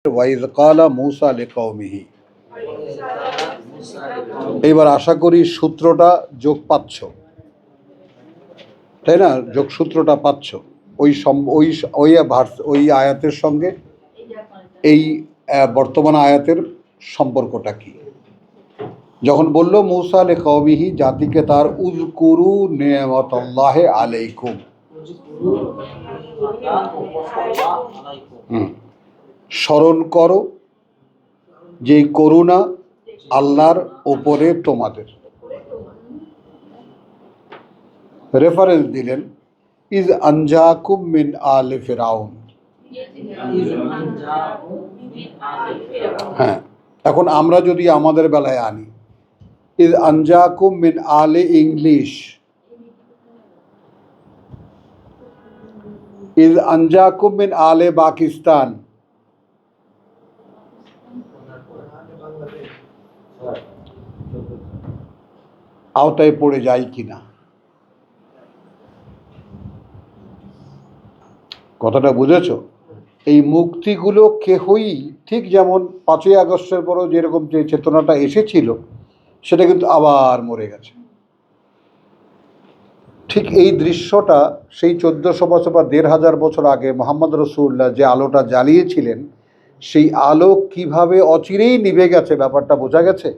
Wise কালা মূসা লিকওমিহি। এবার আশা করি সূত্রটা যোগ পাচ্ছ, তাই না? যোগসূত্রটা পাচ্ছ ওই ওই ওই ওই আয়াতের সঙ্গে এই বর্তমান আয়াতের সম্পর্কটা কি? যখন বলল মূসা লিকওমিহি, জাতিকে তার, উযকুরু নি'মাতাল্লাহি আলাইকুম, স্মরণ করো যেই করুণা আল্লাহর ওপরে তোমাদের। রেফারেন্স দিলেন ইজ আনজাকুম মিন আলে ফিরাউন। হ্যাঁ, এখন আমরা যদি আমাদের বেলায় আনি, ইজ আনজাকুম মিন আলে ইংলিশ, ইজ আনজাকুম মিন আলে পাকিস্তান, আওতায় পড়ে যায় কিনা? কথাটা বুঝেছো? এই মুক্তিগুলো কেহই, ঠিক যেমন 5ই আগস্টের পরও যেরকম যে চেতনাটা এসেছিল সেটা কিন্তু আবার মরে গেছে। ঠিক এই দৃশ্যটা সেই 1400 বছর বা 1500 বছর আগে মোহাম্মদ রসুল্লাহ যে আলোটা জ্বালিয়েছিলেন, সেই আলো কিভাবে অচিরেই নিভে গেছে, ব্যাপারটা বোঝা গেছে।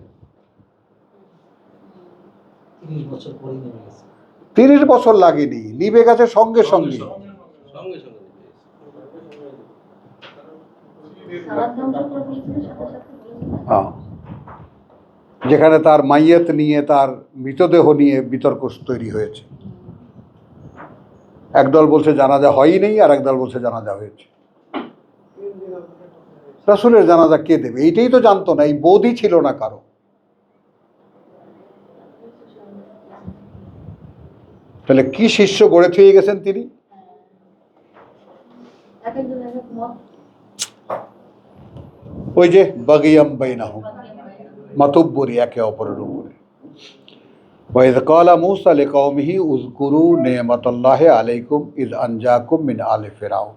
30 বছর লাগেনি, নিভে গেছে সঙ্গে সঙ্গে। হ্যাঁ, যেখানে তার মাইয়াত নিয়ে, তার মৃতদেহ নিয়ে বিতর্ক তৈরি হয়েছে। একদল বলছে জানাজা হয়ই নেই, আর একদল বলছে জানাজা হয়েছে। রাসূলের জানাজা কে দেবে এইটাই তো জানতো না, এই বোধই ছিল না কারো। তাহলে কি শিষ্য গড়ে থুয়ে গেছেন তিনি। ওই যে বাগিয়াম বাইনাহুম, মাতব্বরি একে অপরের উপরে। ওয়াইজ কালা মূসা লিকওমিহি উযকুরু নি'মাতাল্লাহি আলাইকুম ইয আনজাকুম মিন আলি ফিরাউন,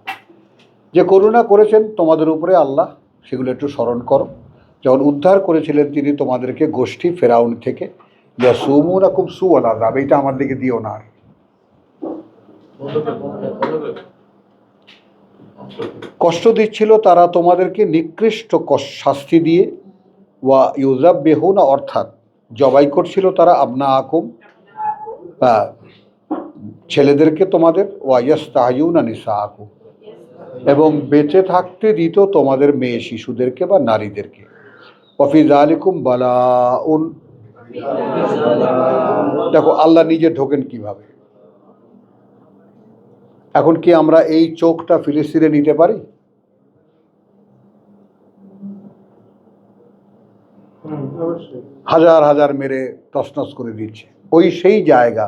যে করুণা করেছেন তোমাদের উপরে আল্লাহ, সেগুলো একটু স্মরণ করো। যখন উদ্ধার করেছিলেন তিনি তোমাদেরকে গোষ্ঠী ফেরাউন থেকে। ইয়াসুমুনাকুম সুআল আযাব, এইটা আমার দিকে দিও না। কষ্ট দিচ্ছিল তারা তোমাদেরকে নিকৃষ্ট শাস্তি দিয়ে। ওয়া ইউযাববিহুনা, অর্থাৎ জবাই করছিল তারা, আবনাআকুম, ছেলেদেরকে তোমাদের। ওয়া ইস্তাহয়ুনা নিসাআকুম, এবং বেঁচে থাকতে দিত তোমাদের মেয়ে শিশুদেরকে বা নারীদেরকে। ওয়াফি যালিকুম বালাউন, দেখো আল্লাহ নিজে ঢোকেন কিভাবে। এখন কি আমরা এই চোখটা ফিলিস্তিনে নিতে পারি? হাজার হাজার মেরে তছনছ করে দিচ্ছে। ওই সেই জায়গা,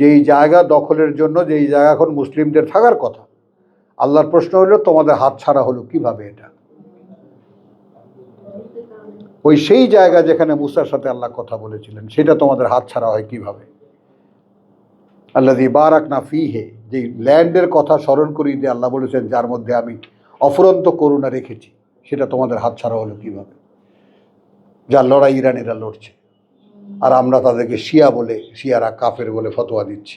যেই জায়গা দখলের জন্য, যেই জায়গা এখন মুসলিমদের থাকার কথা, আল্লাহর প্রশ্ন হলো তোমাদের হাত ছাড়া হলো কিভাবে এটা? ওই সেই জায়গা যেখানে মুসার সাথে আল্লাহ কথা বলেছিলেন, সেটা তোমাদের হাত ছাড়া হয় কিভাবে? আল্লাযী বারাকনা ফীহি, যে ল্যান্ডের কথা স্মরণ করিয়ে দিয়ে আল্লাহ বলেছেন যার মধ্যে আমি অফুরন্ত করুণা রেখেছি, সেটা তোমাদের হাত ছাড়া হলো কিভাবে? যার লড়াই ইরানিরা লড়ছে, আর আমরা তাদেরকে শিয়া বলে, শিয়ারা কাফের বলে ফতোয়া দিচ্ছি।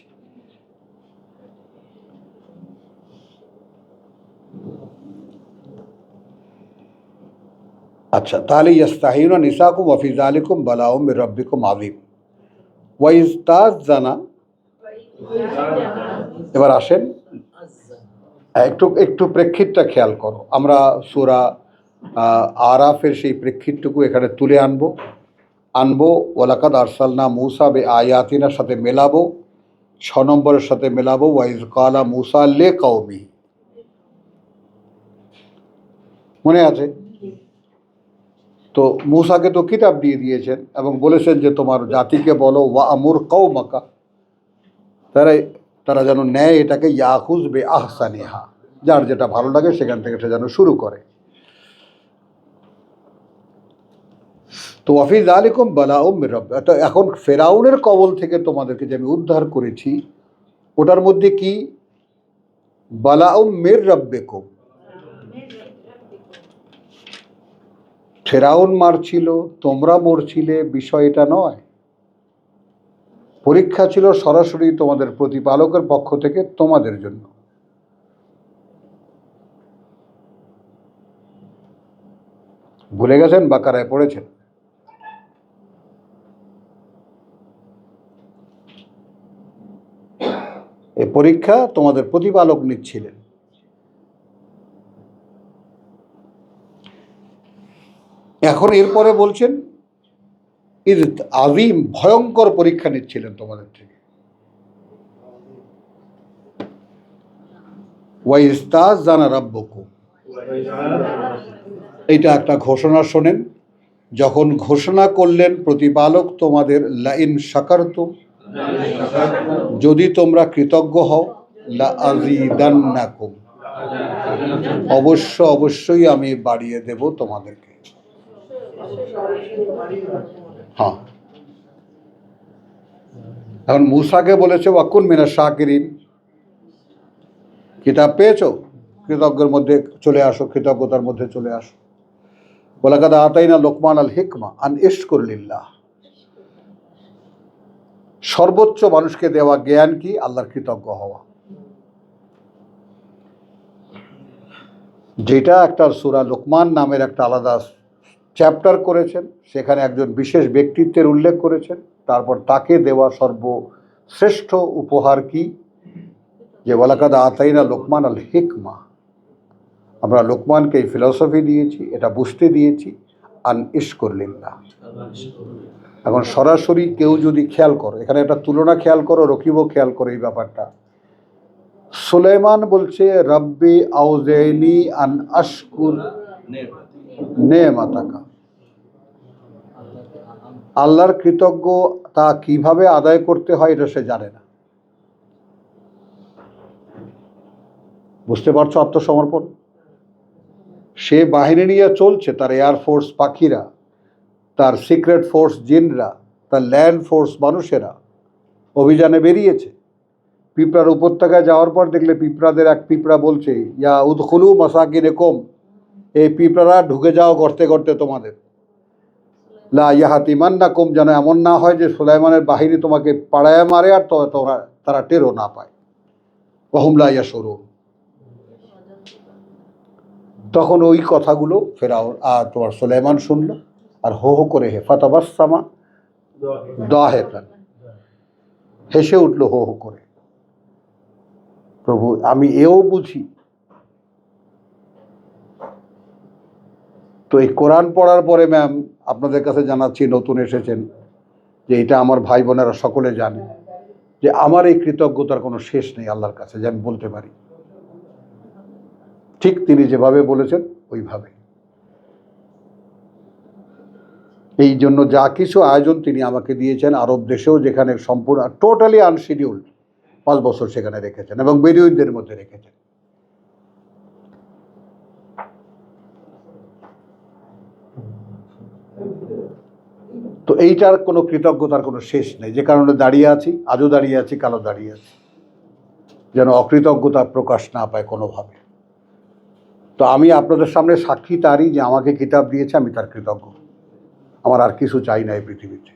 আচ্ছা, তাহলে ইয়াস্তাহিউনা নিসাকুম ওয়া ফি যালিকুম বালাউম মির রাব্বিকুম আযীম। ওয়া ইস্তাযানা, এবার আসেন একটু প্রেক্ষিতটা খেয়াল করো। আমরা সূরা আরাফের সেই প্রেক্ষিতটুকু এখানে তুলে আনবো। ওয়ালাকাদ আরসালনা মূসা বিআয়াতিনার সাথে মেলাবো, 6 নম্বরের সাথে মেলাবো ওয়াইজ কালা মূসা লিকওমিহি। মনে আছে তো? মূসাকে তো কিতাব দিয়ে দিয়েছেন এবং বলেছেন যে তোমার জাতিকে বলো ওয়া আমুর কওমাকা, তারা যেন নেয় এটাকে ইয়াখুজ বে আহসানিহা, যার যেটা ভালো লাগে সেখান থেকে সে যেন শুরু করে। তো ওয়াফি যালিকুম বালাউম মির রাব্বিকুম, তো এখন ফেরাউনের কবল থেকে তোমাদেরকে যে আমি উদ্ধার করেছি, ওটার মধ্যে কি? বালাউম মির রাব্বিকুম, ফেরাউন মারছিল, তোমরা মরছিলে, বিষয় এটা নয়। পরীক্ষা ছিল সরাসরি তোমাদের প্রতিপালকের পক্ষ থেকে তোমাদের জন্য। ভুলে গেছেন? বাকারায় পড়েছেন। এই পরীক্ষা তোমাদের প্রতিপালক নিচ্ছিলেন। এখন এরপরে বলছেন ঈদ আযীম, ভয়ঙ্কর পরীক্ষা নিচ্ছিলেন তোমাদের থেকে। ওয়াইস্তাযানা রাব্বুকুম, এইটা একটা ঘোষণা শোনেন। যখন ঘোষণা করলেন প্রতিপালক তোমাদের, লাইন শাকারতুম, যদি তোমরা কৃতজ্ঞ হও, লাআযীদান্নাকুম, অবশ্যই আমি বাড়িয়ে দেব তোমাদেরকে। হ্যাঁ, এখন মূসাকে বলেছে ওয়াকুন মিনাশ শাকিরিন, কিতাব পেয়েছো, কৃতজ্ঞের মধ্যে চলে আসো, কৃতজ্ঞতার মধ্যে চলে আসো। ওয়ালাকাদ আতাইনা লোকমান আল হিকমা আন ইশকুর লিল্লাহ, সর্বোচ্চ মানুষকে দেওয়া জ্ঞান কি? আল্লাহর কৃতজ্ঞ হওয়া। যেটা একটা সূরা লোকমান নামের একটা আলাদা চ্যাপ্টার করেছেন, সেখানে একজন বিশেষ ব্যক্তিত্বের উল্লেখ করেছেন। তারপর তাকে দেওয়া সর্বশ্রেষ্ঠ উপহার কি? যে ওয়ালাকাদ আতাইনা লোকমান আল হিকমা, আমরা লোকমানকে এই ফিলসফি দিয়েছি, এটা বুঝতে দিয়েছি, আন ইশকুর লিল্লাহ। এখন সরাসরি কেউ যদি খেয়াল করো, এখানে একটা তুলনা খেয়াল করো, রকিবও খেয়াল করো এই ব্যাপারটা। সুলাইমান বলছে রব্বি আউজাইনি আন আশকুর নেমাতাকা, আল্লাহর কৃতজ্ঞ তা কিভাবে আদায় করতে হয় এটা সে জানে না। বুঝতে পারছো? আত্মসমর্পণ। সে বাহিনী নিয়ে চলছে, তার এয়ারফোর্স পাখিরা, তার সিক্রেট ফোর্স জিনরা, তার ল্যান্ড ফোর্স মানুষেরা অভিযানে বেরিয়েছে। পিঁপড়ার উপত্যকায় যাওয়ার পর দেখলে পিঁপড়াদের এক পিঁপড়া বলছে, ইয়া উদখুলু মাসাকিনকুম, এই পিঁপড়ারা ঢুকে যাও গর্তে গর্তে তোমাদের। লা ইয়াহাতিমান্নাকুম, যেন এমন না হয় যে সুলাইমানের বাহিনী তোমাকে পাড়ায় মারে আর তারা টেরও না পায়। ওয়াহুম লা ইয়াশউরুন। তখন ওই কথাগুলো ফেরাউন তোমার সুলাইমান শুনল, আর হো হো করে ফাতাবাসসামা দাহিকান, হেসে উঠল হো হো করে। প্রভু, আমি এও বুঝি। তো এই কোরআন পড়ার পরে ম্যাম আপনাদের কাছে জানাচ্ছি, নতুন এসেছেন, যে এটা আমার ভাই বোনেরা সকলে জানে যে আমার এই কৃতজ্ঞতার কোনো শেষ নেই আল্লাহর কাছে, যে আমি বলতে পারি। ঠিক তিনি যেভাবে বলেছেন ওইভাবে। এই জন্য যা কিছু আয়োজন তিনি আমাকে দিয়েছেন, আরব দেশেও যেখানে সম্পূর্ণ টোটালি আনশিডিউল্ড 5 বছর সেখানে রেখেছেন, এবং বেদুইনদের মধ্যে রেখেছেন। তো এইটার কোনো কৃতজ্ঞতার কোনো শেষ নেই, যে কারণে দাঁড়িয়ে আছি, আজও দাঁড়িয়ে আছি, কালও দাঁড়িয়ে আছি, যেন অকৃতজ্ঞতা প্রকাশ না পায় কোনোভাবে। তো আমি আপনাদের সামনে সাক্ষী তারই, যে আমাকে কিতাব দিয়েছে, আমি তার কৃতজ্ঞ। আমার আর কিছু চাই না এই পৃথিবীতে,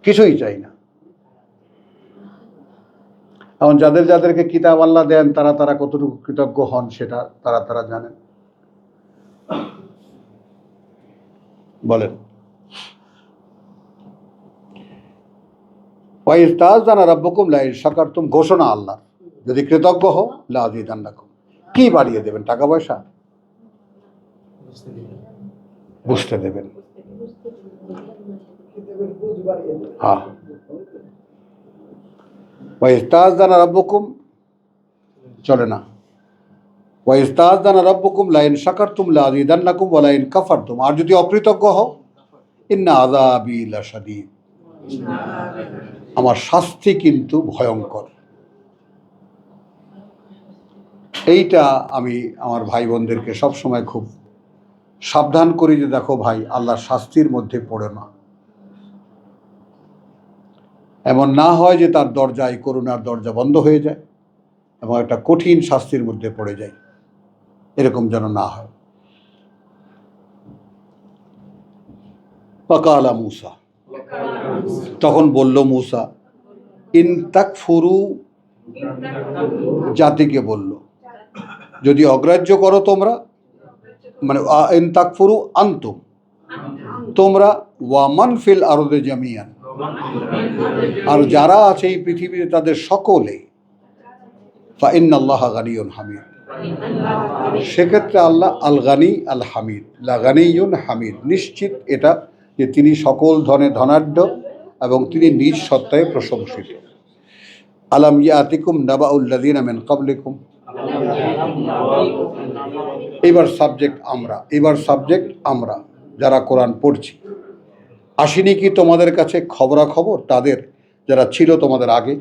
কিছুই চাই না। এখন যাদেরকে কিতাব আল্লাহ দেন, তারা কতটুকু কৃতজ্ঞ হন সেটা তারা জানেন। বলেন, ওয়াইস্তাযানা রাব্বুকুম লাইন শাকারতুম, ঘোষণা আল্লাহ, যদি কৃতজ্ঞ হও লাযীদান্নাকুম, কি বাড়িয়ে দেবেন? টাকা পয়সা বুঝতে দেবেন। হ্যাঁ, ওয়াইস্তাযানা রাব্বুকুম চলে না, ওয়াইস্তাযানা রাব্বুকুম লাইন শাকারতুম লাযীদান্নাকুম ওয়া লাইন কাফারতুম, আর যদি অকৃতজ্ঞ হও, ইন্না আযাবি লাশাদীদ, আমার শাস্তি কিন্তু ভয়ঙ্কর। এইটা আমি আমার ভাই বোনদেরকে সবসময় খুব সাবধান করি, যে দেখো ভাই, আল্লাহর শাস্তির মধ্যে পড়ে না। এমন না হয় যে তার দরজায় করুণার দরজা বন্ধ হয়ে যায় এবং একটা কঠিন শাস্তির মধ্যে পড়ে যায়, এরকম যেন না হয়। ফাকালা মূসা, তখন বলল মূসা, ইন তাকফুরু, জাতিকে বলল, যদি অগ্রাহ্য করো তোমরা, মানে ইন তাকফুরু আনতুম, তোমরা, ওয়া মান ফিল আরদে জামিয়ান, আর যারা আছে এই পৃথিবীতে তাদের সকলে, ফা ইন্নাল্লাহা গানিয়ুন হামিদ, সেক্ষেত্রে আল্লাহ আল গানি আল হামিদ, লা গানিয়ুন হামিদ, নিশ্চিত এটা যে তিনি সকল ধনে ধনাঢ্য এবং তিনি নিজ সত্তায় প্রশংসিত। আলাম ইয়াতিকুম নাবাউল্লাযিনা মিন ক্বাবলিকুম, এবার সাবজেক্ট আমরা যারা কোরআন পড়ছি, আসেনি কি তোমাদের কাছে খবরাখবর তাদের যারা ছিল তোমাদের আগে?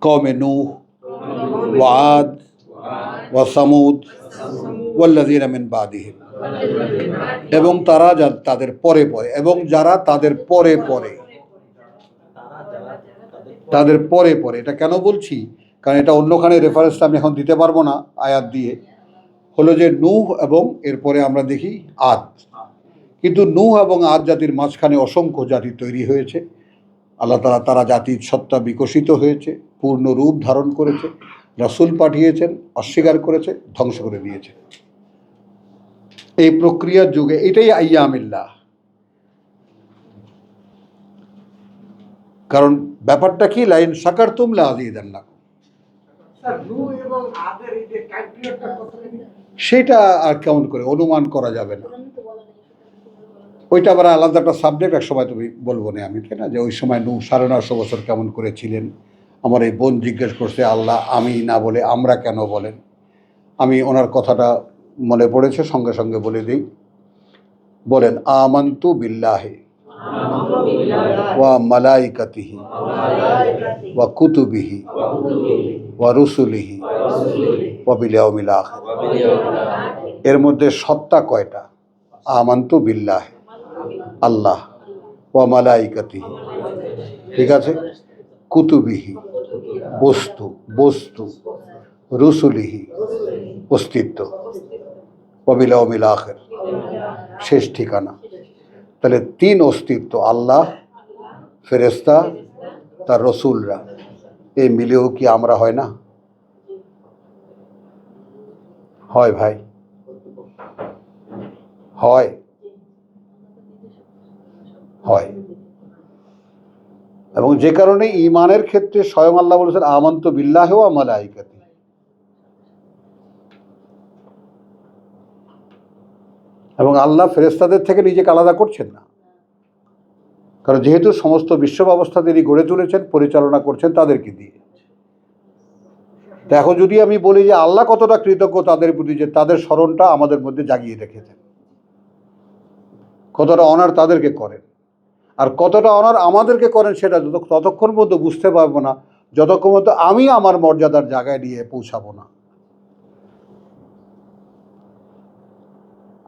কওমে নূহ ওয়া আদ ওয়া সামুদ ওয়াল্লাযিনা মিন বাদিহিম, এবং তারা তাদের পরে পরে, এবং যারা তাদের পরে পরে, তাদের পরে পরে। এটা কেন বলছি, কারণ এটা অন্যখানে রেফারেন্সটা আমি এখন দিতে পারবো না আয়াত দিয়ে, হলো যে নূহ এবং এরপরে আমরা দেখি আদ, কিন্তু নূহ এবং আদ জাতির মাঝখানে অসংখ্য জাতি তৈরি হয়েছে। আল্লাহ তাআলা তারা জাতির সত্তা বিকশিত হয়েছে, পূর্ণ রূপ ধারণ করেছে, রাসূল পাঠিয়েছেন, অস্বীকার করেছে, ধ্বংস করে দিয়েছে। এই প্রক্রিয়ার যুগে এটাই আইয়ামিল্লাহ। কারণ ব্যাপারটা কি, লাইন শাকারতুম লাযীদান্নাকুম, সেটা আর কেমন করে অনুমান করা যাবে না। ওইটা আবার আলাদা একটা সাবজেক্ট, এক সময় তুমি বলবো না আমি, তাই না, যে ওই সময় 950 বছর কেমন করে ছিলেন। আমার এই বোন জিজ্ঞেস করছে, আল্লাহ আমি না বলে আমরা কেন বলেন? আমি ওনার কথাটা মনে পড়েছে, সঙ্গে সঙ্গে বলে দিই। বলেন, আমান্তু বিল্লাহি ওয়া মালাইকাতিহি ওয়া কুতুবিহি ওয়া রুসুলিহি ওয়া বিল ইয়াউমিল আখির। এর মধ্যে সত্তা কয়টা? আমান্তু বিল্লাহি, আল্লাহ, ওয়া মালাইকাতিহি, ঠিক আছে, কুতুবিহি, বস্তু, রুসুলিহি, অস্তিত্ব, ওয়া বিল ইয়াউমিল আখির, শেষ ঠিকানা। তাহলে 3 অস্তিত্ব, আল্লাহ, ফেরেশতা, তার রসুলরা, এই মিলেও কি আমরা হয় না? হয় ভাই, হয় হয়। এবং যে কারণে ঈমানের ক্ষেত্রে স্বয়ং আল্লাহ বলেছেন, আমান্তু বিল্লাহি ওয়া মালাইকাতি। এবং আল্লাহ ফেরেশতাদের থেকে নিজেকে আলাদা করছেন না, কারণ যেহেতু সমস্ত বিশ্ব ব্যবস্থা তিনি গড়ে তুলেছেন, পরিচালনা করছেন তাদেরকে দিয়ে। তো এখন যদি আমি বলি যে আল্লাহ কতটা কৃতজ্ঞ তাদের প্রতি, যে তাদের স্মরণটা আমাদের মধ্যে জাগিয়ে রেখেছেন, কতটা অনার তাদেরকে করেন, আর কতটা অনার আমাদেরকে করেন, সেটা ততক্ষণ পর্যন্ত বুঝতে পারবো না যতক্ষণ পর্যন্ত আমি আমার মর্যাদার জায়গায় নিয়ে পৌঁছাবো না।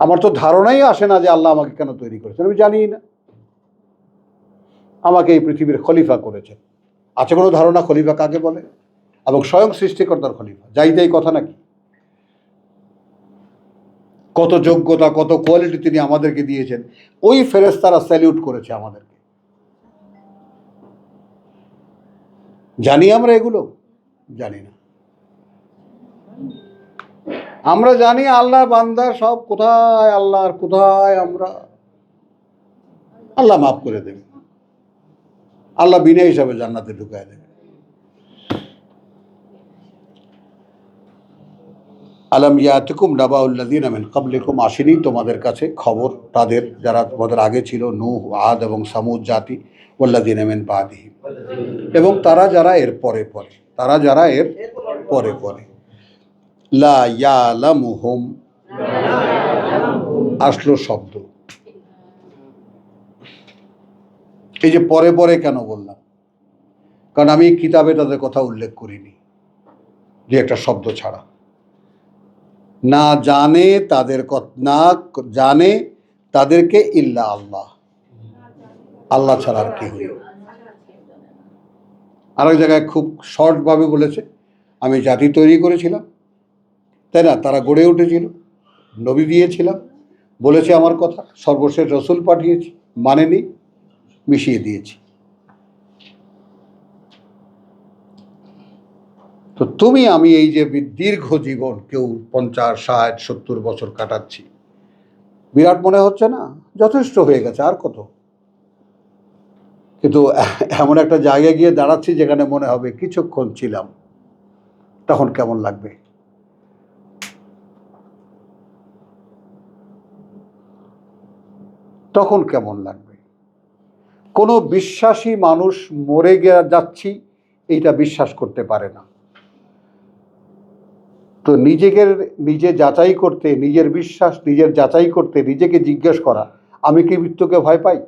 আমার তো ধারণাই আসে না যে আল্লাহ আমাকে কেন তৈরি করেছেন, আমি জানি না। আমাকে এই পৃথিবীর খলিফা করেছেন, আছে কোনো ধারণা খলিফা কাকে বলে? এবং স্বয়ং সৃষ্টিকর্তার খলিফা, যাই তাই কথা নাকি? কত যোগ্যতা, কত কোয়ালিটি তিনি আমাদেরকে দিয়েছেন। ওই ফেরেশতারা স্যালিউট করেছে আমাদেরকে। জানি আমরা এগুলো? জানি না। আমরা জানি আল্লাহ বান্দা সব, কোথায় আল্লাহ আর কোথায় আমরা। আল্লাহ মাফ করে দেবে, আল্লাহ বিনা হিসাবে জান্নাতে ঢুকায় দেবে। আলাম ইয়াতিকুম নাবাউল্লাযিনা মিন ক্বাবলিকুম, আসেনি তোমাদের কাছে খবর তাদের যারা তোমাদের আগে ছিল, নূহ, আদ এবং সামুদ জাতি, ওয়াল্লাযিনা মিন বাদিহিম, এবং তারা যারা এর পরে পরে, লা ইয়ালামুহুম, আসলো শব্দ। এই যে পরে পরে কেন বললাম? কারণ আমি কিতাবে তাদের কথা উল্লেখ করিনি, যে একটা শব্দ ছাড়া। না জানে তাদের না জানে তাদেরকে ইল্লা আল্লাহ, আল্লাহ ছাড়া আর কেউ। আরেক জায়গায় খুব শর্টভাবে বলেছে, আমি জাতি তৈরি করেছিলাম, তাই না, তারা গড়ে উঠেছিল, নবী দিয়েছিলাম, বলেছে আমার কথা, সর্বশেষ রসুল পাঠিয়েছি, মানেনি, মিশিয়ে দিয়েছি। তো তুমি আমি এই যে দীর্ঘ জীবন, কেউ 50, 60, 70 বছর কাটাচ্ছি, বিরাট মনে হচ্ছে না? যথেষ্ট হয়ে গেছে, আর কত? কিন্তু এমন একটা জায়গায় গিয়ে দাঁড়াচ্ছি যেখানে মনে হবে কিছুক্ষণ ছিলাম, তখন কেমন লাগবে? তখন কেমন লাগবে? কোনো বিশ্বাসী মানুষ মরে যাচ্ছি এইটা বিশ্বাস করতে পারে না। তো নিজে যাচাই করতে, নিজের বিশ্বাস নিজের যাচাই করতে নিজেকে জিজ্ঞেস করা, আমি কি মৃত্যুকে ভয় পাই?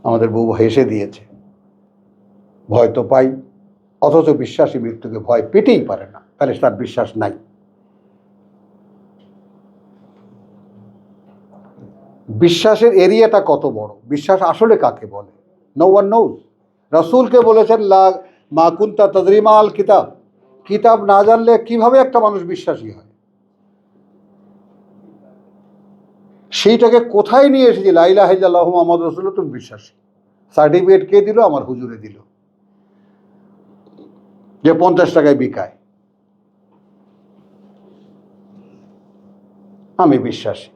আমাদের বউ হেসে দিয়েছে, ভয় তো পাই, অথচ বিশ্বাসী মৃত্যুকে ভয় পেতেই পারে না, তাহলে তার বিশ্বাস নাই। বিশ্বাসের এরিয়াটা কত বড়, বিশ্বাস আসলে কাকে বলে? No one knows. রাসূলকে বলেছেন লা মা কুনতা তাদরিমা আল কিতাব, কিতাব না জানলে কিভাবে একটা মানুষ বিশ্বাসী হয়? সেইটাকে কোথায় নিয়ে এসেছি? লা ইলাহা ইল্লাল্লাহু মুহাম্মাদুর রাসূলুল্লাহ, তুমি বিশ্বাসী। সার্টিফিকেট কে দিল? আমার হুজুরে দিল, যে 50 টাকায় বিকায়। আমি বিশ্বাসী।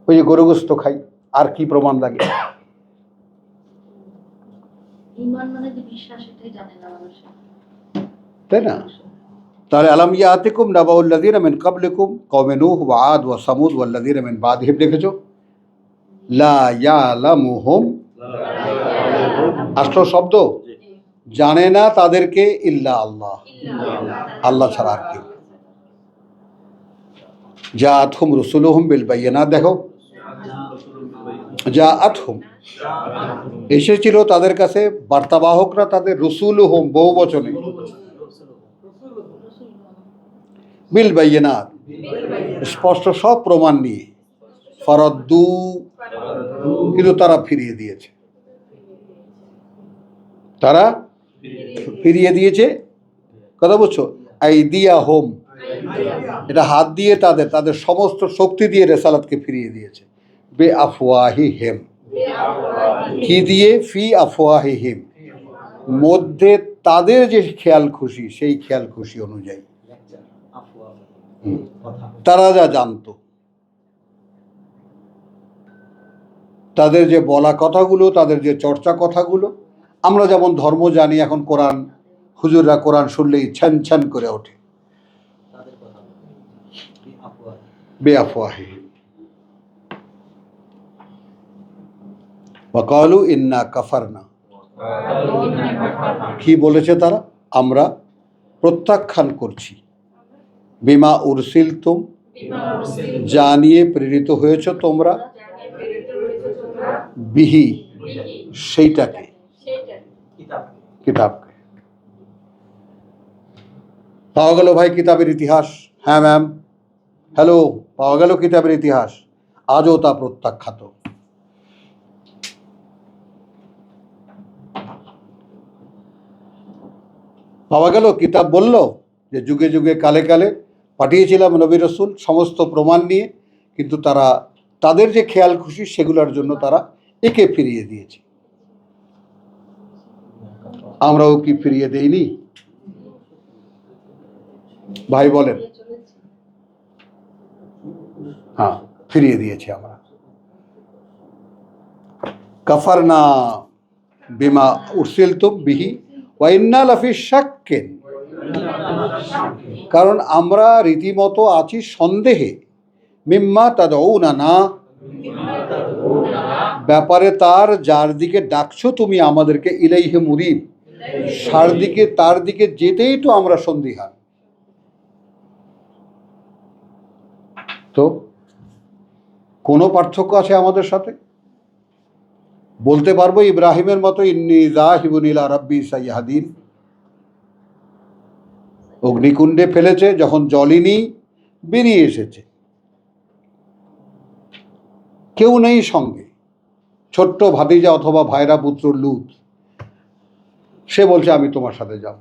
ওই যে গরু গোস্ত খাই, আর কি প্রমাণ লাগে? ঈমান মানে যে বিশ্বাস, এটাই জানে না মানুষ, তাই না? তাহলে আলাম ইয়াতিকুম নাবাউল্লাযীনা মিন ক্বাবলিকুম কওমে নূহ ওয়া আদ ওয়া সামুদ ওয়াল্লাযীনা মিন বাদিহিম, দেখেছো? লা ইয়ালামুহুম, আসলো শব্দ, জানে না তাদেরকে ইল্লা আল্লাহ, আল্লাহ ছাড়া আর কেউ। জাআতহুম রুসুলুহুম বিল বায়িনাত, দেখো, জাআতহুম, এসেছিল তাদের কাছে বার্তাবাহকরা, তাদের রুসুলুহুম বহু বচনে, বিল বায়িনাত, স্পষ্ট সব প্রমাণ নিয়ে, ফারাদ্দু, কিন্তু তারা ফিরিয়ে দিয়েছে, তারা ফিরিয়ে দিয়েছে। কথা বুঝছো? আইদিয়াহুম, এটা হাত দিয়ে তাদের সমস্ত শক্তি দিয়ে রেসালাতকে ফিরিয়ে দিয়েছে। বে আফওয়াহিহিম, কি দিয়ে? ফি আফওয়াহিহিম, মধ্যে তাদের যে খেয়াল খুশি, সেই খেয়াল খুশি অনুযায়ী। তারা যা জানতো, তাদের যে বলা কথাগুলো, তাদের যে চর্চা কথাগুলো, আমরা যেমন ধর্ম জানি, এখন কোরআন, হুজুররা কোরআন শুনলেই ছ্যান ছ্যান করে ওঠে। বেআফওয়াহিহিম ওয়া ক্বালু ইন্না কাফারনা, কি বলেছে তারা? আমরা প্রত্যাখ্যান করছি, বিমা উরসিলতুম, যা নিয়ে প্রেরিত হয়েছ তোমরা, বিহি, সেইটাকে, কিতাবকে। পাওয়া গেল ভাই কিতাবের ইতিহাস, হ্যাঁ ম্যাম, হ্যালো, পাওয়া গেল কিতাবের ইতিহাস, আজও তা প্রত্যাখ্যাত। পাওয়া গেল, কিতাব বলল যে যুগে যুগে কালে কালে পাঠিয়েছিলাম নবী রসুল সমস্ত প্রমাণ নিয়ে, কিন্তু তারা তাদের যে খেয়াল খুশি সেগুলোর জন্য তারা একে ফিরিয়ে দিয়েছে। আমরাও কি ফিরিয়ে দেইনি? ভাই বলেন। হ্যাঁ, ফিরিয়ে দিয়েছি আমরা। কাফারনা বিমা উরসিলতুম বিহি ওয়া ইন্না লাফি শাক্কিন, কারণ আমরা রীতিমতো আছি সন্দেহে, মিম্মা তাদউনানা, ব্যাপারে তার যার দিকে ডাকছো তুমি আমাদেরকে, ইলাইহি মুরিব, তার দিকে যেতেই তো আমরা সন্দিহান। তো কোনো পার্থক্য আছে আমাদের সাথে? বলতে পারবো ইব্রাহিমের মতো ইন্নী যাহিবুন ইলা রাব্বি সাইয়াহদিন, অগ্নিকুণ্ডে ফেলেছে, যখন জলিনি বেরিয়ে এসেছে, কেউ নেই সঙ্গে, ছোট্ট ভাতিজা অথবা ভাইরা পুত্র লূত, সে বলছে আমি তোমার সাথে যাব।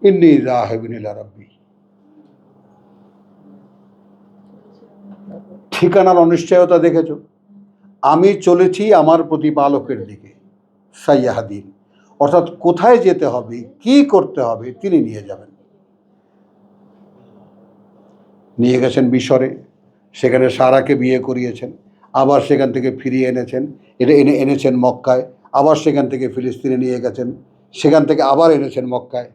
ইন্নী যাহিবুন ইলা রাব্বি। ঠিকানার অনিশ্চয়তা দেখেছো? আমি চলেছি আমার প্রতিপালকের দিকে, সাইয়াহাদিন, অর্থাৎ কোথায় যেতে হবে, কি করতে হবে তিনি নিয়ে যাবেন। নিয়ে গেছেন মিশরে, সেখানে সারাকে বিয়ে করিয়েছেন, আবার সেখান থেকে ফিরিয়ে এনেছেন, এনেছেন মক্কায়, আবার সেখান থেকে ফিলিস্তিনে নিয়ে গেছেন, সেখান থেকে আবার এনেছেন মক্কায়।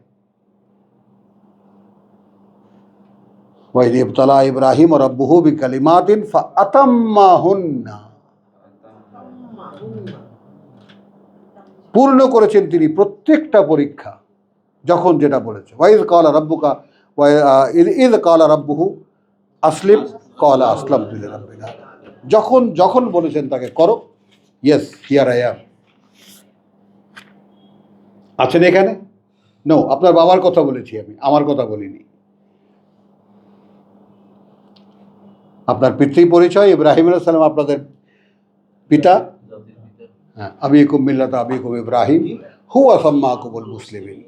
ওয়াইদ ইবতালা ইব্রাহিম রাব্বুহু বিকালিমাতিন ফাআতাম্মাহুন্না, পূর্ণ করেছেন তিনি প্রত্যেকটা পরীক্ষা, যখন যেটা বলেছে। ওয়াইদ ক্বালা রাব্বুকা ইদ ক্বালা রাব্বুহু আসলিম ক্বালা আসলামতু লিরাব্বিল আলামিন, যখন যখন বলেছেন তাকে করো, ইয়েস হিয়ার আই অ্যাম। আছেন এখানে? নো, আপনার বাবার কথা বলেছি আমি, আমার কথা বলিনি। আপনার পিতৃ পরিচয় ইব্রাহিম আলাইহিস সালাম, আপনাদের পিতা। হ্যাঁ, আবিকুম মিল্লাতা আবিকুম ইব্রাহিম হুয়া সাম্মাকুমুল মুসলিমিন।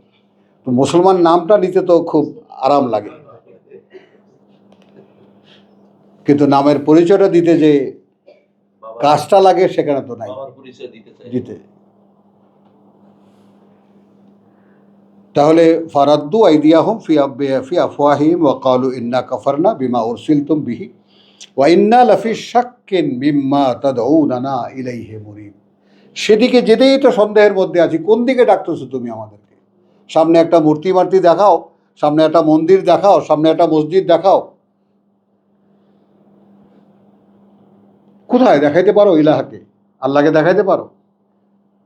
তো মুসলমান নামটা নিতে তো খুব আরাম লাগে, কিন্তু নামের পরিচয়টা দিতে যে কাজটা লাগে সেখানে তো নাই দিতে। তাহলে ফারাদ্দু আইদিয়াহুম ফি আফওয়াহিহিম ওয়া ক্বালু ইন্না কাফারনা বিমা উরসিলতুম বিহি ওয়া ইন্না লাফি শাক্কিন মিম্মা তাদউনানা ইলাইহি মুরিব। সেদিকে যেতেই তো সন্দেহের মধ্যে আছি, কোন দিকে ডাকতেছো তুমি আমাদেরকে? সামনে একটা মূর্তি মার্তি দেখাও, সামনে একটা মন্দির দেখাও, সামনে একটা মসজিদ দেখাও, কোথায় দেখাইতে পারো ইলাহাকে? আল্লাহকে দেখাইতে পারো?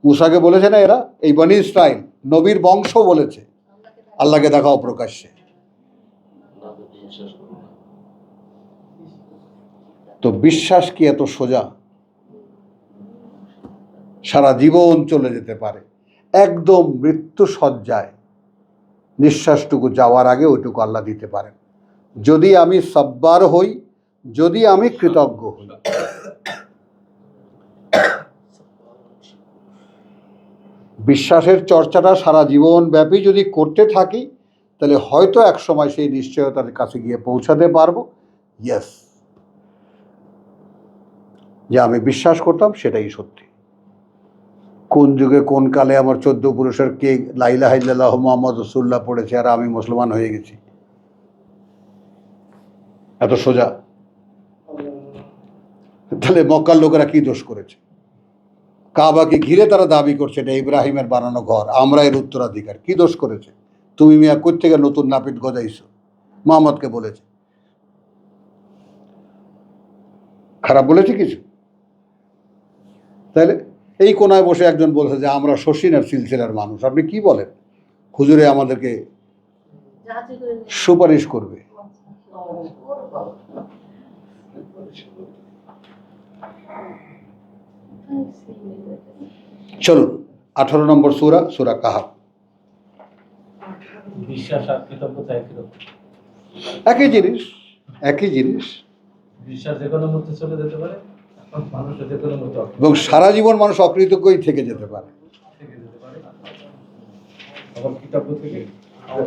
মুসাকে বলেছে না এরা, এই বনি ইসরাইল নবীর বংশ বলেছে আল্লাহকে দেখাও প্রকাশ্যে। তো বিশ্বাস কি এত সোজা? সারা জীবন চলে যেতে পারে, একদম মৃত্যু সজ্জায় নিঃশ্বাসটুকু যাওয়ার আগে ওইটুকু আল্লাহ দিতে পারেন, যদি আমি সাব্বার হই, যদি আমি কৃতজ্ঞ হই। বিশ্বাসের চর্চাটা সারা জীবন ব্যাপী যদি করতে থাকি, তাহলে হয়তো এক সময় সেই নিশ্চয়তার কাছে গিয়ে পৌঁছাতে পারবো, ইয়েস, যে আমি বিশ্বাস করতাম সেটাই সত্যি। কোন যুগে কোন কালে আমার 14 পুরুষের কে লা ইলাহা ইল্লাল্লাহ মুহাম্মদ রাসূলুল্লাহ পড়েছে আর আমি মুসলমান হয়ে গেছি? এত সোজা? তাহলে মক্কার লোকেরা কি দোষ করেছে? কাবাকে ঘিরে তারা দাবি করছে এটা ইব্রাহিমের বানানো ঘর, আমরা এর উত্তরাধিকার। কি দোষ করেছে? তুমি মিয়া কই থেকে নতুন নাপিত গজাইছো? মোহাম্মদকে বলেছে, খারাপ বলেছে কিছু? তাহলে এই কোনায় বসে একজন বলছে যে আমরা শশীনের সিলসিলার মানুষ। আপনি কি বলেন? হুজুরে আমাদেরকে সুপারিশ করবে। চলুন 18 নম্বর সূরা, সূরা কাহাফ। বিশ্বাস আর কৃতজ্ঞতা একই জিনিস, একই জিনিস। বিশ্বাস যে কোনো মুহূর্তে চলে যেতে পারে, মানুষ যে কোনো মুহূর্তে এবং সারা জীবন মানুষ অকৃতজ্ঞই থেকে যেতে পারে। আবার কৃতজ্ঞ থেকে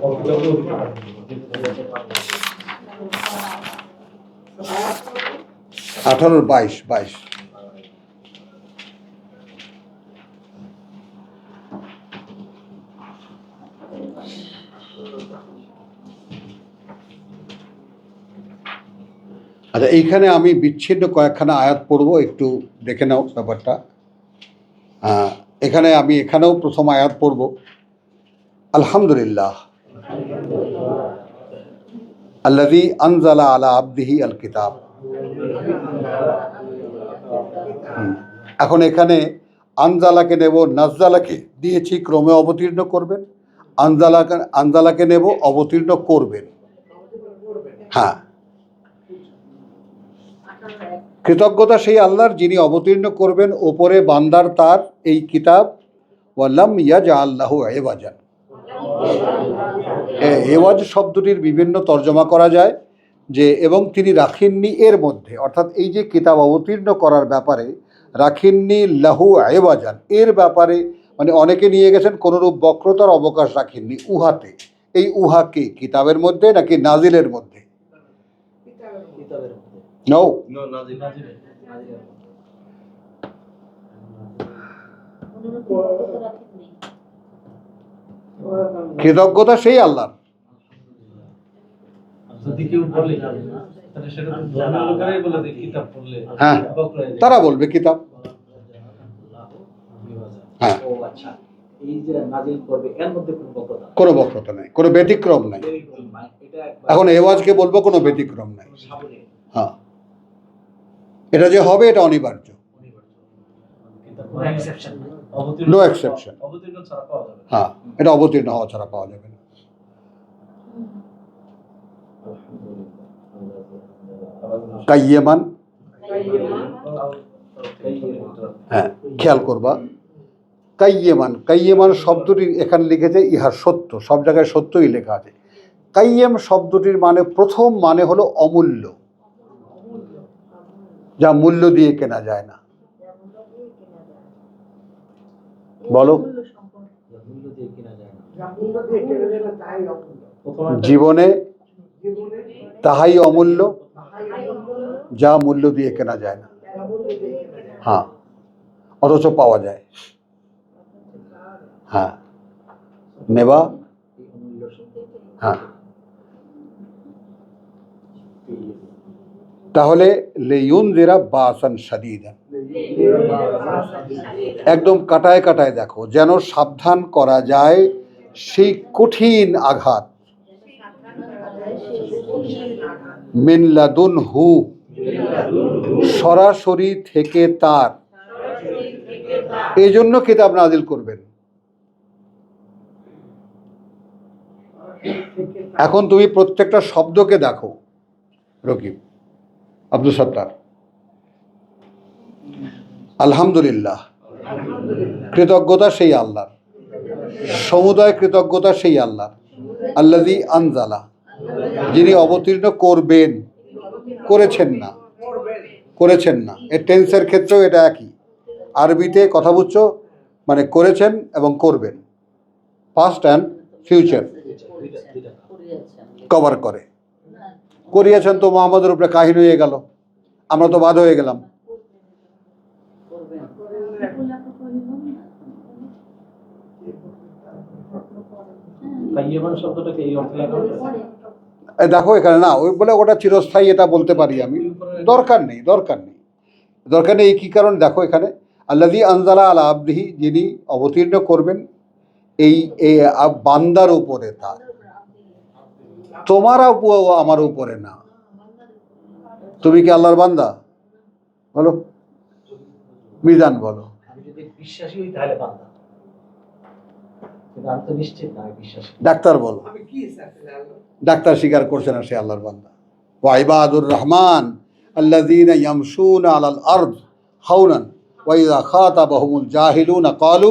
অকৃতজ্ঞ হতে পারে। 18-22 আচ্ছা, এইখানে আমি বিচ্ছিন্ন কয়েকখানা আয়াত পড়বো, একটু দেখে নাও ব্যাপারটা। এখানে আমি এখানেও প্রথম আয়াত পড়ব। আলহামদুলিল্লাহ আল্লাযী আনজালা আলা আবদিহি আল কিতাব। এখন এখানে আনজালাকে নেব, নাজ্জালাকে দিয়েছি ক্রমে অবতীর্ণ করবেন, আনজালাকে নেব অবতীর্ণ করবেন। হ্যাঁ, কৃতজ্ঞতা সেই আল্লাহর যিনি অবতীর্ণ করবেন ওপরে বান্দার তার এই কিতাব। ওয়ালাম ইয়াজআল লাহু ইওয়াজান। এওয়াজ শব্দটির বিভিন্ন তর্জমা করা যায় যে এবং তিনি রাখেননি এর মধ্যে, অর্থাৎ এই যে কিতাব অবতীর্ণ করার ব্যাপারে রাখেননি লাহু ইওয়াজান, এর ব্যাপারে মানে অনেকে নিয়ে গেছেন কোনরূপ বক্রতার অবকাশ রাখেননি উহাতে, এই উহা কি কিতাবের মধ্যে নাকি নাজিলের মধ্যে? কিতাবের মধ্যে। নো, নাজিল। কৃতজ্ঞতা সেই আল্লাহর। যদি কেউ বলে তাহলে সেটা তো ধর্মের লোকেরাই বলে যে কিতাব পড়লে হ্যাঁ, বকরা হয়ে যায়। তারা বলবে কিতাব। হ্যাঁ, ও আচ্ছা, এই যে নাজিল করবে এর মধ্যে কোনো বক্রতা নাই। কোনো বক্রতা নাই, কোনো ব্যতিক্রম নাই। মানে এটা একবার এখন এওয়াজকে বলবো কোনো ব্যতিক্রম নাই। সাবলীল। হ্যাঁ, এটা যে হবে এটা অনিবার্য, কোনো exception নাই। অবতীর্ণ নো এক্সেপশন। অবতীর্ণ ছাড়া পাওয়া যাবে না। হ্যাঁ, এটা অবতীর্ণ হওয়া ছাড়া পাওয়া যাবে না। কাইয়েমান, হ্যাঁ খেয়াল করবা, কাইয়েমান, কাইয়েমান শব্দটি এখানে লিখেছে ইহা সত্য, সব জায়গায় সত্যই লেখা আছে। কাইয়েম শব্দটির মানে প্রথম মানে হলো অমূল্য, যা মূল্য দিয়ে কেনা যায় না। বলো, মূল্য দিয়ে কিনা যায় না। জীবনে তাহাই অমূল্য যা মূল্য দিয়ে কেনা যায় না। হ্যাঁ, অথচ পাওয়া যায়। হ্যাঁ, নেবা। এই অমূল্য সম্পদ। হ্যাঁ, তাহলে লিয়ুনযিরা বাসান শাদীদান, একদম কাটায় কাটায় দেখো, যেন সাবধান করা যায় সেই কঠিন আঘাত। মিন লাদুনহু, সরাসরি থেকে তার, এই জন্য কিতাব নাজিল করবেন। এখন তুমি প্রত্যেকটা শব্দকে দেখো। রকিব, আব্দুল সত্তার, আলহামদুলিল্লাহ, কৃতজ্ঞতা সেই আল্লাহর, সমুদয় কৃতজ্ঞতা সেই আল্লাহর। আল্লাযী আনজালা, যিনি অবতীর্ণ করবেন, করেছেন না, করেছেন না। এর টেন্সের ক্ষেত্রেও এটা একই। আরবিতে কথা বুঝছো, মানে করেছেন এবং করবেন, পাস্ট অ্যান্ড ফিউচার কভার করে। করিয়েছেন তো মোহাম্মদের উপরে কাহিনী হয়ে গেল, আমরা তো বাদ হয়ে গেলাম। কাইয়্যিমান শব্দটাকে এই অর্থে লেখা হয়েছে। দেখো এখানে না, ওই বলে ওটা চিরস্থায়ী, এটা বলতে পারি আমি। দরকার নেই, দরকার নেই, দরকার নেই। কি কারণ দেখো এখানে, আল্লাযী আনজালা আলা আবদিহি, যিনি অবতীর্ণ করবেন এই বান্দার উপরে, তার, তোমার আমার উপরে না। তুমি কি আল্লাহর বান্দা? বলো, মিজান বলো। আমি যদি বিশ্বাসী হই তাহলে বান্দা, কিন্তু আমি তো নিশ্চিত না আমি বিশ্বাসী। ডাক্তার বলো, ডাক্তার স্বীকার করছে না সে আল্লাহর বান্দা। ওয়া ইবাদুর রহমান আল্লাযীনা ইয়ামশুনা আলাল আরদ হাওনান ওয়া ইযা খাতাবাহুমুল জাহিলুনা ক্বালু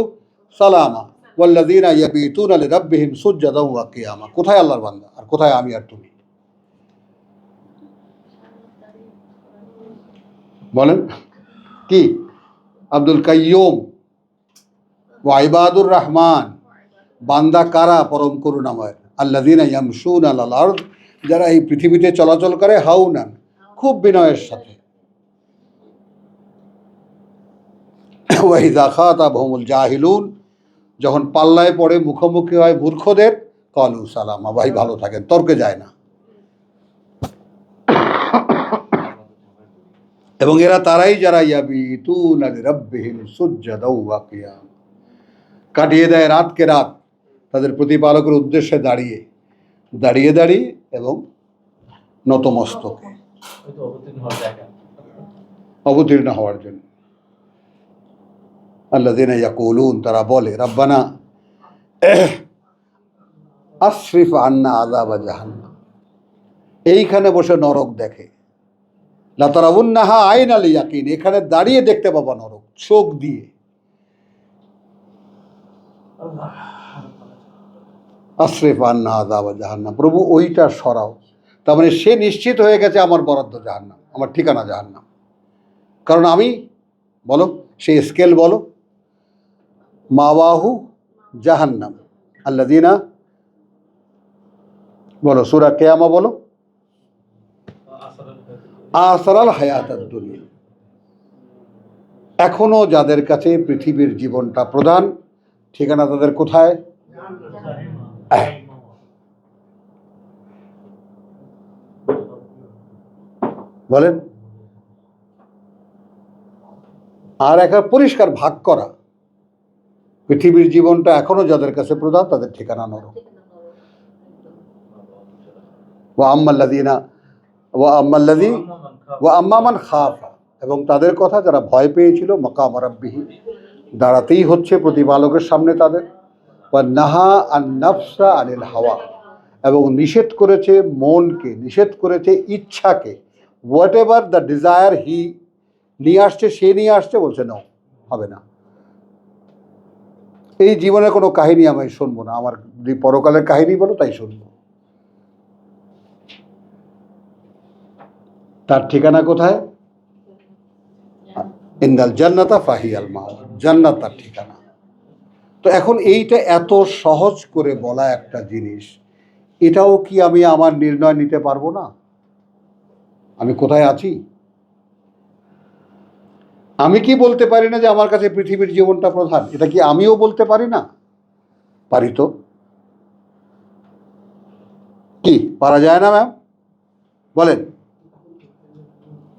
সালামা ওয়াল্লাযীনা ইয়াবিতুনা লিরাব্বিহিম সুজদান ওয়া কিয়ামা। কোথায় আল্লাহর বান্দা আর কোথায় আমি আর তুমি? বলেন কি? আব্দুল কাইয়্যুম, ওয়া ইবাদুর রহমান, বান্দা কারা? পরম করুণাময়। আল্লাযীনা ইয়ামশুনা আলাল আরদ, যারা এই পৃথিবীতে চলাচল করে হাওনান, খুব বিনয়ের সাথে। ওয়া ইযা খাতাবাহুমুল জাহিলুন, যখন পাল্লায় পড়ে, মুখোমুখি হয় মূর্খদের, ক্বালু সালামা, ভাই ভালো থাকেন, তর্কে যায় না। এবং এরা তারাই যারা ইয়াবিতুনা লিরাব্বিহিম সুজদান ওয়া কিয়াম, কাটিয়ে দেয় রাতকে রাত তাদের প্রতিপালকের উদ্দেশ্যে দাঁড়িয়ে দাঁড়িয়ে দাঁড়িয়ে এবং নতমস্তকে, হয়তো অবতীর্ণ হওয়ার জায়গা। অবতীর্ণ হওয়ার জন্য। আল্লাযীনা ইয়াকুলুন, তারা বলে, রাব্বানা আসরিফ আন্না আযাবা জাহান্নাম, এইখানে বসে নরক দেখে। লা তারাউন্নাহা আইনাল ইয়াকিন, এখানে দাঁড়িয়ে দেখতে পাবা নরক, চোখ দিয়ে। আসরিফ আন্না আযাবা জাহান্নাম, প্রভু ওইটা সরাও। তার মানে সে নিশ্চিত হয়ে গেছে আমার বরাদ্দ জাহান্নাম, আমার ঠিকানা জাহান্নাম। কারণ আমি, বলো সেই স্কেল বলো, মাওয়াহু জাহান্নাম আল্লাযীনা বলো, সূরা কিয়ামা বলো। আসরের কাছে। আসারাল হায়াতাদ দুনিয়া, এখনো যাদের কাছে পৃথিবীর জীবনটা প্রধান, ঠিকানা তাদের কোথায়? আহ, বলেন। আর একটা পরিষ্কার ভাগ করা, পৃথিবীর জীবনটা এখনো যাদের কাছে প্রধান তাদের ঠিকানা নরক। ওয়া আম্মাল্লাযীনা ওয়া আম্মাল্লাযী ওয়া আম্মামান খাফা, এবং তাদের কথা যারা ভয় পেয়েছিল মাকাম রাব্বিহি, দাঁড়াতেই হচ্ছে প্রতিপালকের সামনে তাদের। ওয়া নাহা আন নাফসা আনিল হাওয়া, এবং নিষেধ করেছে মনকে, নিষেধ করেছে ইচ্ছাকে। হোয়াট এভার দ্য ডিজায়ার হি নিয়ে আসছে, সে নিয়ে আসছে, বলছে নাও, হবে না। এই জীবনের কোনো কাহিনী আমি শুনবো না, আমার যদি পরকালের কাহিনী বলো তাই শুনবো। তার ঠিকানা কোথায়? ইন্দাল জান্নাতা ফাহিয়াল মাওয়া, জান্নাত তার ঠিকানা। তো এখন এইটা এত সহজ করে বলা একটা জিনিস, এটাও কি আমি আমার নির্ণয় নিতে পারবো না আমি কোথায় আছি? আমি কি বলতে পারি না যে আমার কাছে পৃথিবীর জীবনটা প্রধান? এটা কি আমিও বলতে পারি না? পারি তো। কি পারা যায় না ম্যাম? বলেন,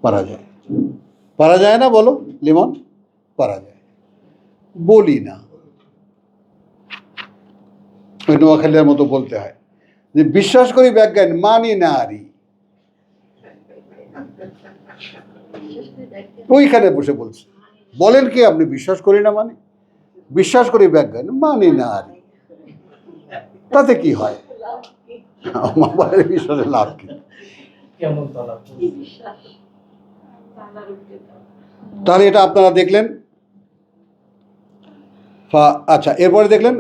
পারা যায়। পারা যায় না বলো লিমন? পারা যায়। বলি না, ওই নোয়াখালীর মতো বলতে হয় যে বিশ্বাস করি বিজ্ঞান, মানি না আরি। ওইখানে বসে বলছে, বলেন কি আপনি বিশ্বাস করি না মানে? বিশ্বাস করি বিজ্ঞান, মানি না আরি, তাতে কি হয়? আমার বিশ্বাসের লাভ কি? কেমন তলাপ? তাহলে এটা আপনারা দেখলেন। আচ্ছা, এরপরে দেখলেন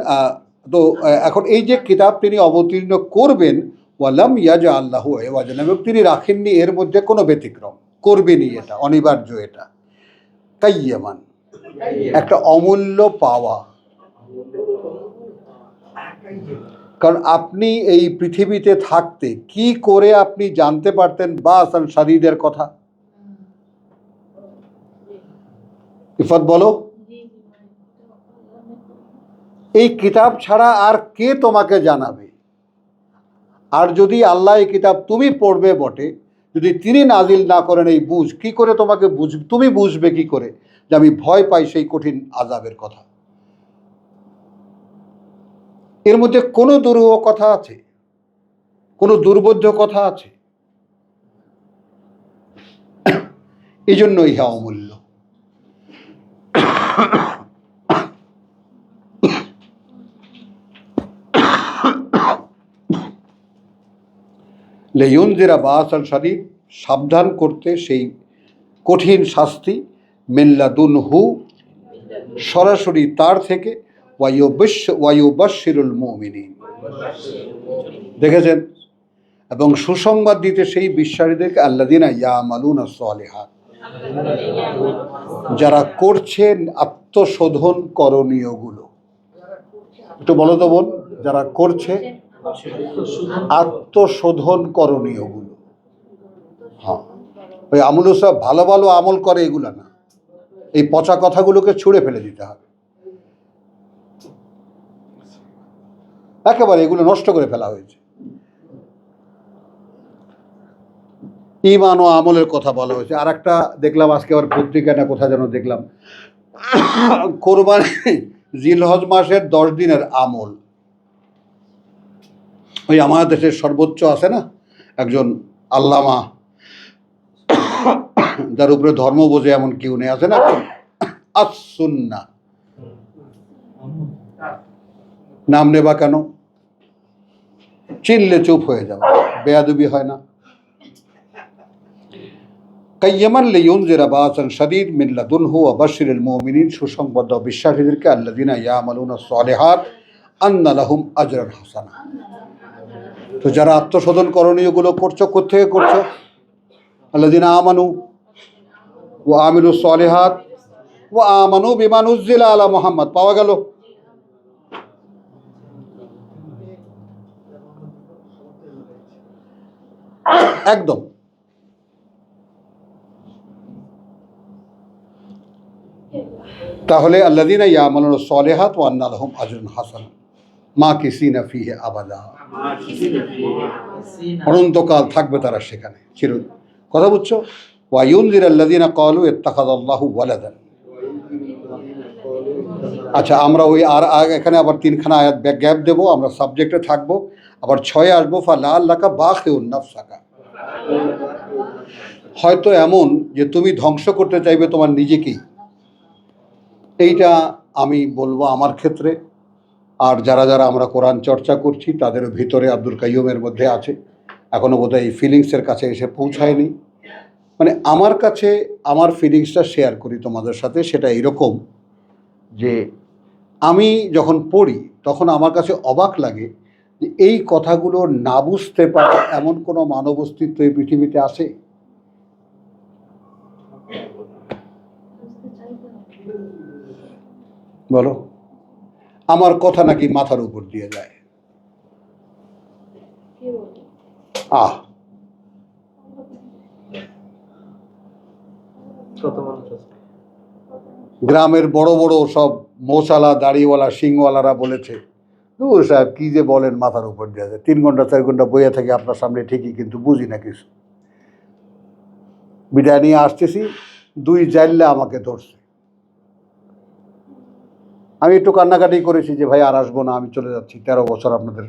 তো এখন এই যে কিতাব তিনি অবতীর্ণ করবেন, ওয়ালাম ইয়াজা আল্লাহু ইওয়াজান, এবং তিনি রাখেননি এর মধ্যে কোনো ব্যতিক্রম, করবেনই, এটা অনিবার্য, এটা কাইয়ামান, একটা অমূল্য পাওয়া। কারণ আপনি এই পৃথিবীতে থাকতে কি করে আপনি জানতে পারতেন বাসান শাদীদের কথা? ইফাত বলো, এই কিতাব ছাড়া আর কে তোমাকে জানাবে? আর যদি আল্লাহ এই কিতাব তুমি পড়বে বটে, যদি তিনি নাজিল না করেন এই বুঝ, কি করে তোমাকে তুমি বুঝবে কি করে যে আমি ভয় পাই সেই কঠিন আযাবের কথা? এর মধ্যে কোনো দুরূহ কথা আছে? কোনো দুর্বোধ্য কথা আছে? এই জন্য ইহা অমূল্য। লিইউনজিরা বাসান শাদীদ, সাবধান করতে সেই কঠিন শাস্তি, মিল্লাদুনহু, সরাসরি তার থেকে, ওয়ায়ুবাশশিরুল মুমিনিন, দেখেছেন, এবং সুসংবাদ দিতে সেই বিশ্বাসীদেরকে, আল্লাযিনা ইয়ামালুনা সলিহাত, যারা করছেন আত্মশোধন করণীয়গুলো। একটু বলো তো বোন, যারা করছে আত্মশোধন করণীয়গুলো। হ্যাঁ, ওই আমল সব ভালো ভালো আমল করে এগুলা না, এই পচা কথাগুলোকে ছুঁড়ে ফেলে দিতে হবে, একেবারে এগুলো নষ্ট করে ফেলা হয়েছে। ঈমান ও আমলের কথা বলা হয়েছে। আর একটা দেখলাম আজকে আবার পত্রিকা না কোথায় যেন দেখলাম, কোরবানি জিলহজ মাসের 10 দিনের আমল। ওই আমাদের দেশের সর্বোচ্চ আছে না একজন আল্লামা, যার উপরে ধর্ম বোঝে এমন কেউ নেই, আছে না আস-সুন্নাহ, নাম নেবা কেন? চিনলে চুপ হয়ে যাবে, বেয়াদবি হয় না। কাইয়ামান লিইউনজিরা বাসান শাদীদ মিন লাদুনহু ওয়া বাশশিরিল মুমিনিন, সুসংবাদ দাও বিশ্বাসীদেরকে, আল্লাযিনা ইয়ামালুনা সলিহাত আন্না লাহুম আজরান হাসানা। তো যারা আত্মশোধন করণীয়গুলো করছো, কোত্থেকে করছো? আল্লাযিনা আমানু ওয়া আমিলুস সলিহাত ওয়া আমানু বিমা নুজ্জিলা আলা মুহাম্মদ, পাওয়া গেল। একদম। তাহলে আল্লাযীনা ইয়ামালুনা সলিহাত ওয়া আন্না লাহুম আজরুন হাসান মাকিসিনা ফীহি আবাদা, অনন্তকাল থাকবে তারা সেখানে চিরদিন। কথা বুঝছো? ওয়া ইউনযিরাল্লাযীনা ক্বালু ইত্তাখাযাল্লাহু ওয়ালাদান। আচ্ছা, আমরা ওই এখানে আবার 3খানা আয়াত গ্যাপ দেবো, আমরা সাবজেক্টে থাকবো, আবার 6-এ আসবো। ফালাআল্লাকা বাখিউন নাফসাকা, হয়তো এমন যে তুমি ধ্বংস করতে চাইবে তোমার নিজেকেই। এইটা আমি বলবো আমার ক্ষেত্রে, আর যারা যারা আমরা কোরআন চর্চা করছি তাদেরও ভিতরে আব্দুল কাইয়ুমের মধ্যে আছে, এখনও বোধহয় এই ফিলিংসের কাছে এসে পৌঁছায়নি। মানে আমার কাছে আমার ফিলিংসটা শেয়ার করি তোমাদের সাথে, সেটা এরকম যে আমি যখন পড়ি তখন আমার কাছে অবাক লাগে যে এই কথাগুলো না বুঝতে পারে এমন কোনো মানব অস্তিত্ব এই পৃথিবীতে আছে? বলো, আমার কথা নাকি মাথার উপর দিয়ে যায়। আহ, কত মানুষ আছে? গ্রামের বড় বড় সব মোশালা দাড়িওয়ালা সিংওয়ালারা বলেছে, দূর সাহেব কী যে বলেন, মাথার উপর দিয়ে যায়। 3 ঘন্টা 4 ঘন্টা বইয়ে থাকি আপনার সামনে ঠিকই, কিন্তু বুঝি না কিছু। বিদায় নিয়ে আসতেছি, 2 জাইল্লা আমাকে ধরছে। আমি একটু কান্নাকাটি করেছি যে ভাই আর আসবো না, আমি চলে যাচ্ছি। 13 বছর আপনাদের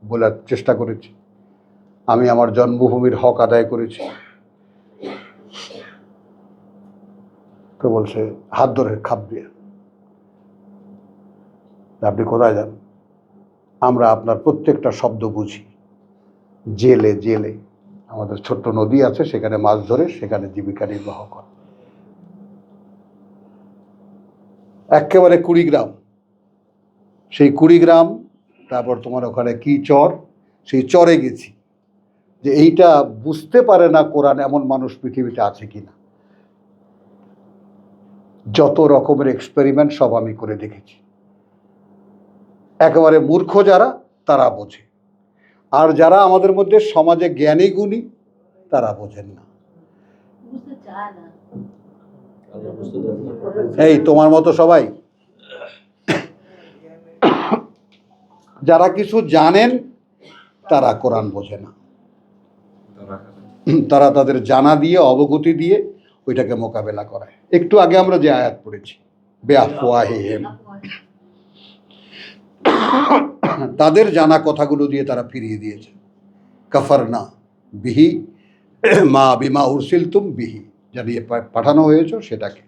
বলার চেষ্টা করেছি, আমি আমার জন্মভূমির হক আদায় করেছি। তো বলছে হাত ধরে খাপ দিয়ে, আপনি কোথায় যান? আমরা আপনার প্রত্যেকটা শব্দ বুঝি। জেলে জেলে আমাদের ছোট্ট নদী আছে, সেখানে মাছ ধরে সেখানে জীবিকা নির্বাহ করে। একেবারে কুড়িগ্রাম, সেই কুড়িগ্রাম, তারপর তোমার ওখানে কি চর, সেই চরে গেছি। যে এইটা বুঝতে পারে না কোরআন এমন মানুষ পৃথিবীতে আছে কিনা। যত রকমের এক্সপেরিমেন্ট সব আমি করে দেখেছি। একেবারে মূর্খ যারা তারা বোঝে, আর যারা আমাদের মধ্যে সমাজে জ্ঞানী গুণী তারা বোঝেন না। বুঝতে চায় না। আল্লাহ বুঝতে দেন না। এই তোমার মতো সবাই যারা কিছু জানেন তারা কোরআন বোঝে না। তারা তাদের জানা দিয়ে, অবগতি দিয়ে ওইটাকে মোকাবেলা করায়। একটু আগে আমরা যে আয়াত পড়েছি, বেআফওয়াহিহিম, তাদের জানা কথাগুলো দিয়ে তারা ফিরিয়ে দিয়েছে। কাফারনা বিহি মা বিমা উরসিলতুম বিহি, যা দিয়ে পাঠানো হয়েছে সেটাকে।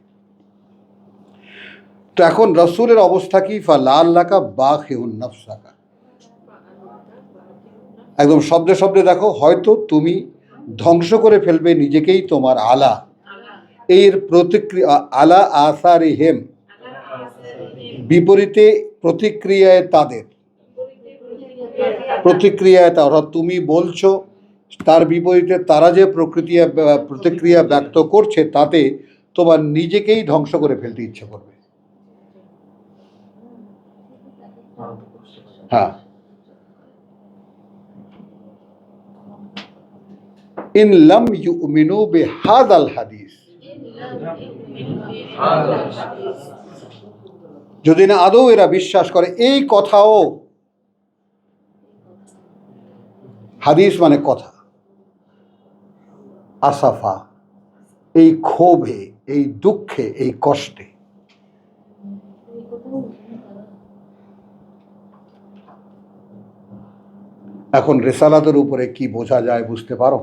তো এখন রসুলের অবস্থা কি? ফালাআল্লাকা বাখিউন নাফসাকা, একদম শব্দে শব্দে দেখো, হয়তো তুমি ধ্বংস করে ফেলবে নিজেকেই তোমার আলা, এর প্রতিক্রিয়া, আলা আসারিহিম, বিপরীতে প্রতিক্রিয়ায় তাদের, প্রতিক্রিয়ায় তা, অর্থাৎ তুমি বলছো তার বিপরীতে তারা যে প্রতিক্রিয়া ব্যক্ত করছে তাতে তোমার নিজেকেই ধ্বংস করে ফেলতে ইচ্ছে করবে। হ্যাঁ, ইন লাম ইউমিনু বিহাযাল হাদিস, যদি না আদৌ এরা বিশ্বাস করে এই কথাও। হাদিস মানে কথা। আসাফা, এই ক্ষোভে, এই দুঃখে, এই কষ্টে। এখন রিসালাতের উপরে কি বোঝা যায় বুঝতে পারো?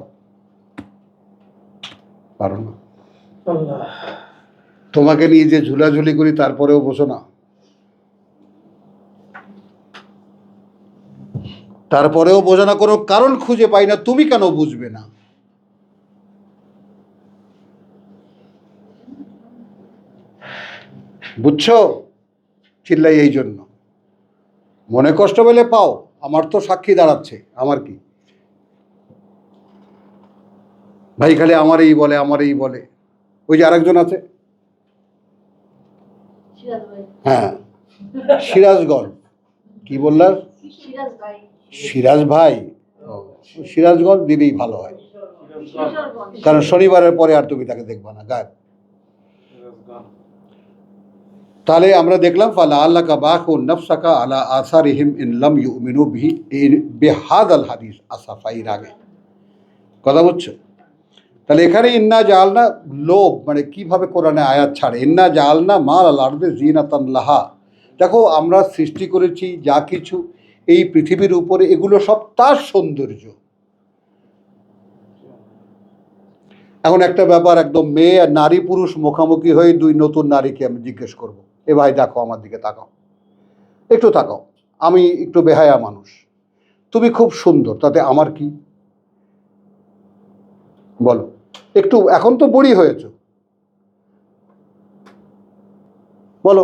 পারো না। তোমাকে নিয়ে যে ঝুলাঝুলি করি তারপরেও বোঝো না, তারপরেও বোঝো না, কোনো কারণ খুঁজে পাই না, তুমি কেন বুঝবে না? বুঝছো? চিল্লাই এই জন্য, মনে কষ্ট পেলে পাও, আমার তো সাক্ষী দাঁড়াচ্ছে, আমার কি ভাই, খালি আমার এই বলে, আমার এই বলে। ওই যে আরেকজন আছে, সিরাজ ভাই। হ্যাঁ, সিরাজগঞ্জ, কি বললার? সিরাজ ভাই। সিরাজ ভাই, ও, সিরাজগঞ্জ দিলেই ভালো হয়। কারণ শনিবারের পরে আর তুমি তাকে দেখবা না, গায়েব। তাহলে আমরা দেখলাম ফালা আল্লাকা বাখু নফসাকা আলা আসারিহিম ইন লাম ইউমিনু বিহি বিহাদাল হাদিস আসাফাইর আগে কথা বুঝছো? তাহলে এখানে ইন্না জালনা লোভ, মানে কিভাবে কোরআনে আয়াত ছাড়ে, ইন্না জালনা মাল আল আরদে জিনাতান লাহা। দেখো আমরা সৃষ্টি করেছি যা কিছু এই পৃথিবীর উপরে, এগুলো সব তার সৌন্দর্য। এখন একটা ব্যাপার, একদম মেয়ে আর নারী পুরুষ মুখামুখি হয়ে দুই নতুন নারীকে আমি জিজ্ঞেস করব, এ ভাই দেখো আমার দিকে তাকাও, একটু তাকাও, আমি একটু বেহায়া মানুষ, তুমি খুব সুন্দর, তাতে আমার কি? বলো একটু, এখন তো বুড়ি হয়েছ, বলো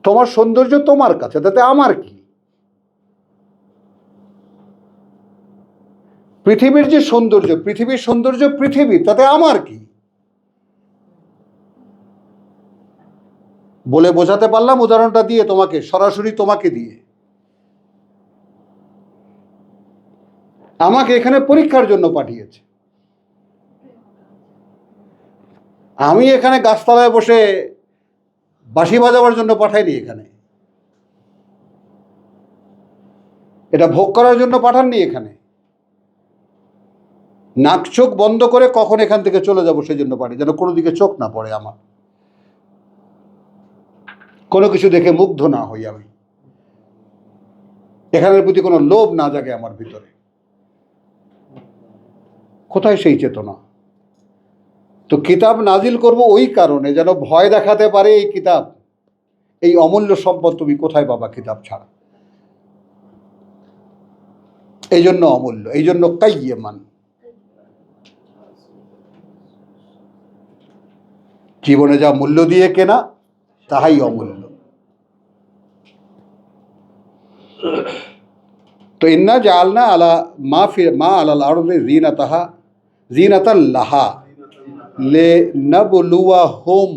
তোমার সৌন্দর্য তোমার কাছে, তাতে আমার কি? পৃথিবীর যে সৌন্দর্য, পৃথিবীর সৌন্দর্য পৃথিবী, তাতে আমার কি? বলে বোঝাতে পারলাম উদাহরণটা দিয়ে তোমাকে, সরাসরি তোমাকে দিয়ে। আমাকে এখানে পরীক্ষার জন্য পাঠিয়েছে, আমি এখানে গাছতলায় বসে বাঁশি বাজাবার জন্য পাঠাইনি, এখানে এটা ভোগ করার জন্য পাঠাননি। এখানে নাক চোখ বন্ধ করে কখন এখান থেকে চলে যাব সেই জন্য পাঠাই, যেন কোনো দিকে চোখ না পড়ে আমার, কোনো কিছু দেখে মুগ্ধ না হই আমি, এখানের প্রতি কোনো লোভ না জাগে আমার ভিতরে। কোথায় সেই চেতনা? তো কিতাব নাজিল করব ওই কারণে, যেন ভয় দেখাতে পারে এই কিতাব, এই অমূল্য সম্পদ তুমি কোথায় পাবা কিতাব ছাড়া। এই জন্য অমূল্য, এই জন্য কাইয়্যিমান, জীবনে যা মূল্য দিয়ে কেনা তাহাই অমূল্য। তো ইন্না জাআলনা আলা মা আলাল আরদি জিনাতাহা জিনাতাল লাহা লিনাবলুয়াহুম,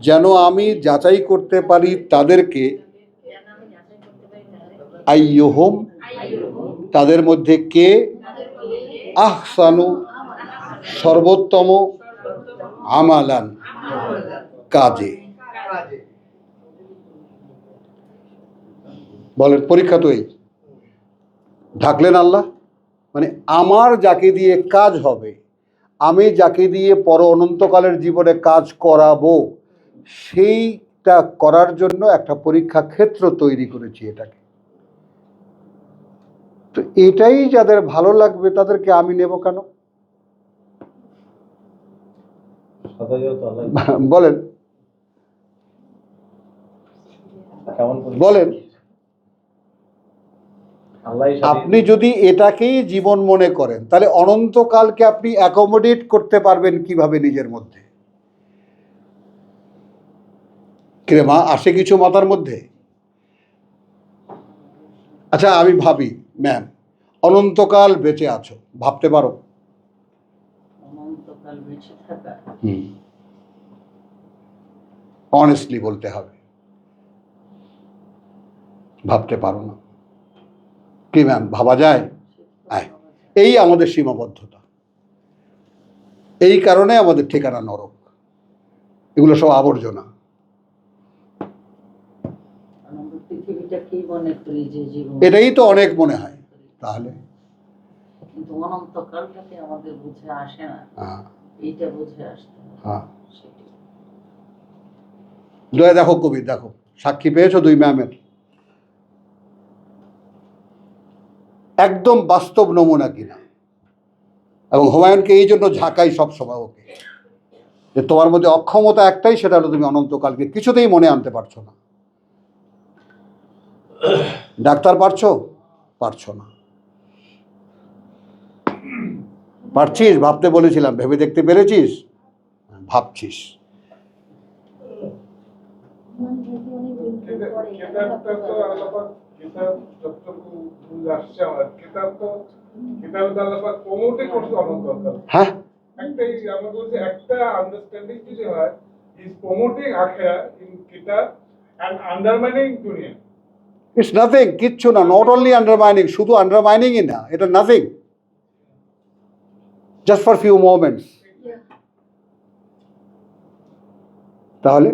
যেন আমি যাচাই করতে পারি তাদেরকে, আইয়ুহুম, তাদের মধ্যে কে, আহসানু, সর্বোত্তম, আমালান, কাজে। বলেন পরীক্ষা তো এই ঢাকলেন আল্লাহ, মানে আমার যাকে দিয়ে কাজ হবে, আমি যাকে দিয়ে পর অনন্তকালের জীবনে কাজ করাবো, সেইটা করার জন্য একটা পরীক্ষা ক্ষেত্র তৈরি করেছি এটাকে। তো এটাই যাদের ভালো লাগবে তাদেরকে আমি নেব কেন? বলেন বলেন, আপনি যদি এটাকেই জীবন মনে করেন, তাহলে অনন্তকালকে আপনি অ্যাকোমোডেট করতে পারবেন কিভাবে নিজের মধ্যে? কিরে মা, আসে কিছু মাথার মধ্যে? আচ্ছা আমি ভাবি, ম্যাম অনন্তকাল বেঁচে আছো, ভাবতে পারো? অনন্তকাল বেঁচে থাকা, অনেস্টলি বলতে হবে, ভাবতে পারো না? কি ম্যাম, ভাবা যায়? এই আমাদের সীমাবদ্ধতা, এই কারণে আমাদের ঠিকানা নরক, এগুলো সব আবর্জনা। পৃথিবীটাকেই মনে করি যে জীবন, এটাই তো অনেক মনে হয়, তাহলে কিন্তু অনন্তকালটাকে আমাদের বুঝে আসে না, এইটা বুঝে আসতে হবে। হ্যাঁ, দয়া দেখো কবি, দেখো সাক্ষী পেয়েছো দুই ম্যামের, একদম বাস্তব নমুনা কিনা। এবং হুমায়ুনকে এই জন্য ঝাঁকাই সবসময় ওকে, যে তোমার মধ্যে অক্ষমতা একটাই, সেটা হলো তুমি অনন্তকালকে কিছুতেই মনে আনতে পারছো না। ডাক্তার পারছো? পারছো না। পারছিস? ভাবতে বলেছিলাম, ভেবে দেখতে পেরেছিস? ভাবছিস। হ্যাঁ, একটাই আমরা বলছি, একটা আন্ডারস্ট্যান্ডিং যদি হয়, ইজ প্রমোটিং আখিরা ইন কিতাব এন্ড আন্ডারমাইনিং দুনিয়া। ইটস নাথিং, কিচ্ছু না। নট অনলি আন্ডারমাইনিং, শুধু আন্ডারমাইনিংই না, এটা nothing, just for few moments. তাহলে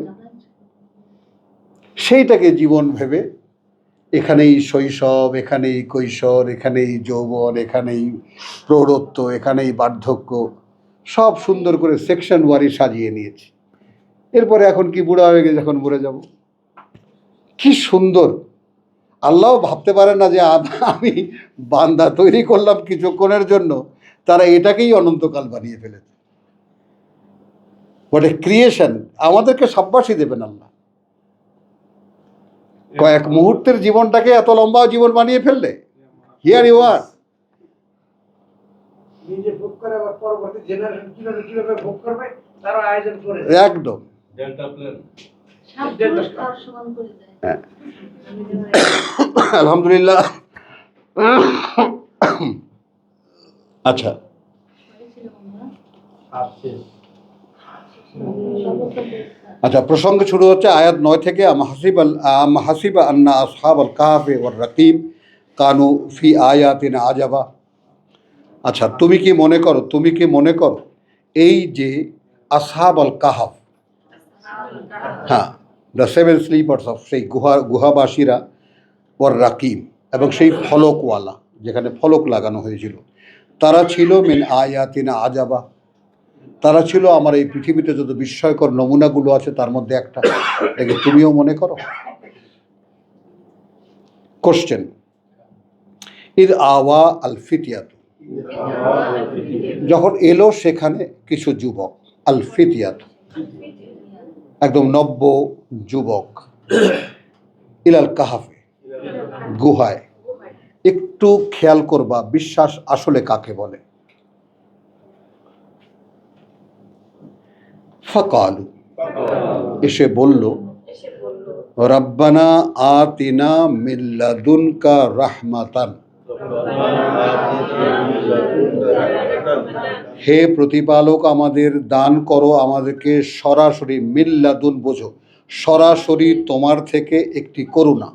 সেইটাকে জীবন ভেবে এখানেই শৈশব, এখানেই কৈশোর, এখানেই যৌবন, এখানেই প্রৌঢ়ত্ব, এখানেই বার্ধক্য, সব সুন্দর করে সেকশন ওয়ারি সাজিয়ে নিয়েছি। এরপরে এখন কি বুড়া হয়ে গেছে, এখন মরে যাব। কি সুন্দর! আল্লাহ ভাবতে পারেন না যে আমি বান্দা তৈরি করলাম কিছুক্ষণের জন্য, তারা এটাকেই অনন্তকাল বানিয়ে ফেলেছে। What a creation! আমাদেরকে সাব্বাসী দেবেন আল্লাহ। কয়েক মুহূর্তের জীবনটাকে এত লম্বা জীবন বানিয়ে ফেললে। Here you are. নিজে ভোগ করে আবার পরবর্তী জেনারেশন কিভাবে কিভাবে ভোগ করবে তারা আয়োজন করে। একদম। Delta plane. হ্যাঁ। আলহামদুলিল্লাহ। আচ্ছা, আচ্ছা, প্রসঙ্গ শুরু হচ্ছে আয়াত 9 থেকে। আম হাসিবা আন্না আসহাবাল কাহফি ওয়ার রাকিম কানু ফি আয়াতিনা আজাবা। আচ্ছা, তুমি কি মনে করো এই যে আসহাবাল কাহফ, হ্যাঁ, দ্য সেভেন স্লিপার্স অফ, সেই গুহাবাসীরা, ওয়ার রাকিম, এবং সেই ফলকওয়ালা, যেখানে ফলক লাগানো হয়েছিল, তারা ছিল মিন আয়াতিনা আজাবা, তারা ছিল আমার এই পৃথিবীতে যত বিস্ময়কর নমুনাগুলো আছে তার মধ্যে একটা। এটাকে তুমিও মনে করো? কোশ্চেন, ইদ আওয়া আল ফিতিয়াত, যখন এলো সেখানে কিছু যুবক, আল ফিতিয়াত একদম নব্য যুবক, ইলাল কাহাফে, গুহায়। একটু খেয়াল করবা বিশ্বাস আসলে কাকে বলে। ফাকালু, এসে বলল, রব্বানা আতিনা মিন লাদুনকা রাহমাতান, হে প্রতিপালক আমাদের দান করো আমাদেরকে সরাসরি, মিন লাদুন বোঝো, সরাসরি তোমার থেকে একটি করুণা।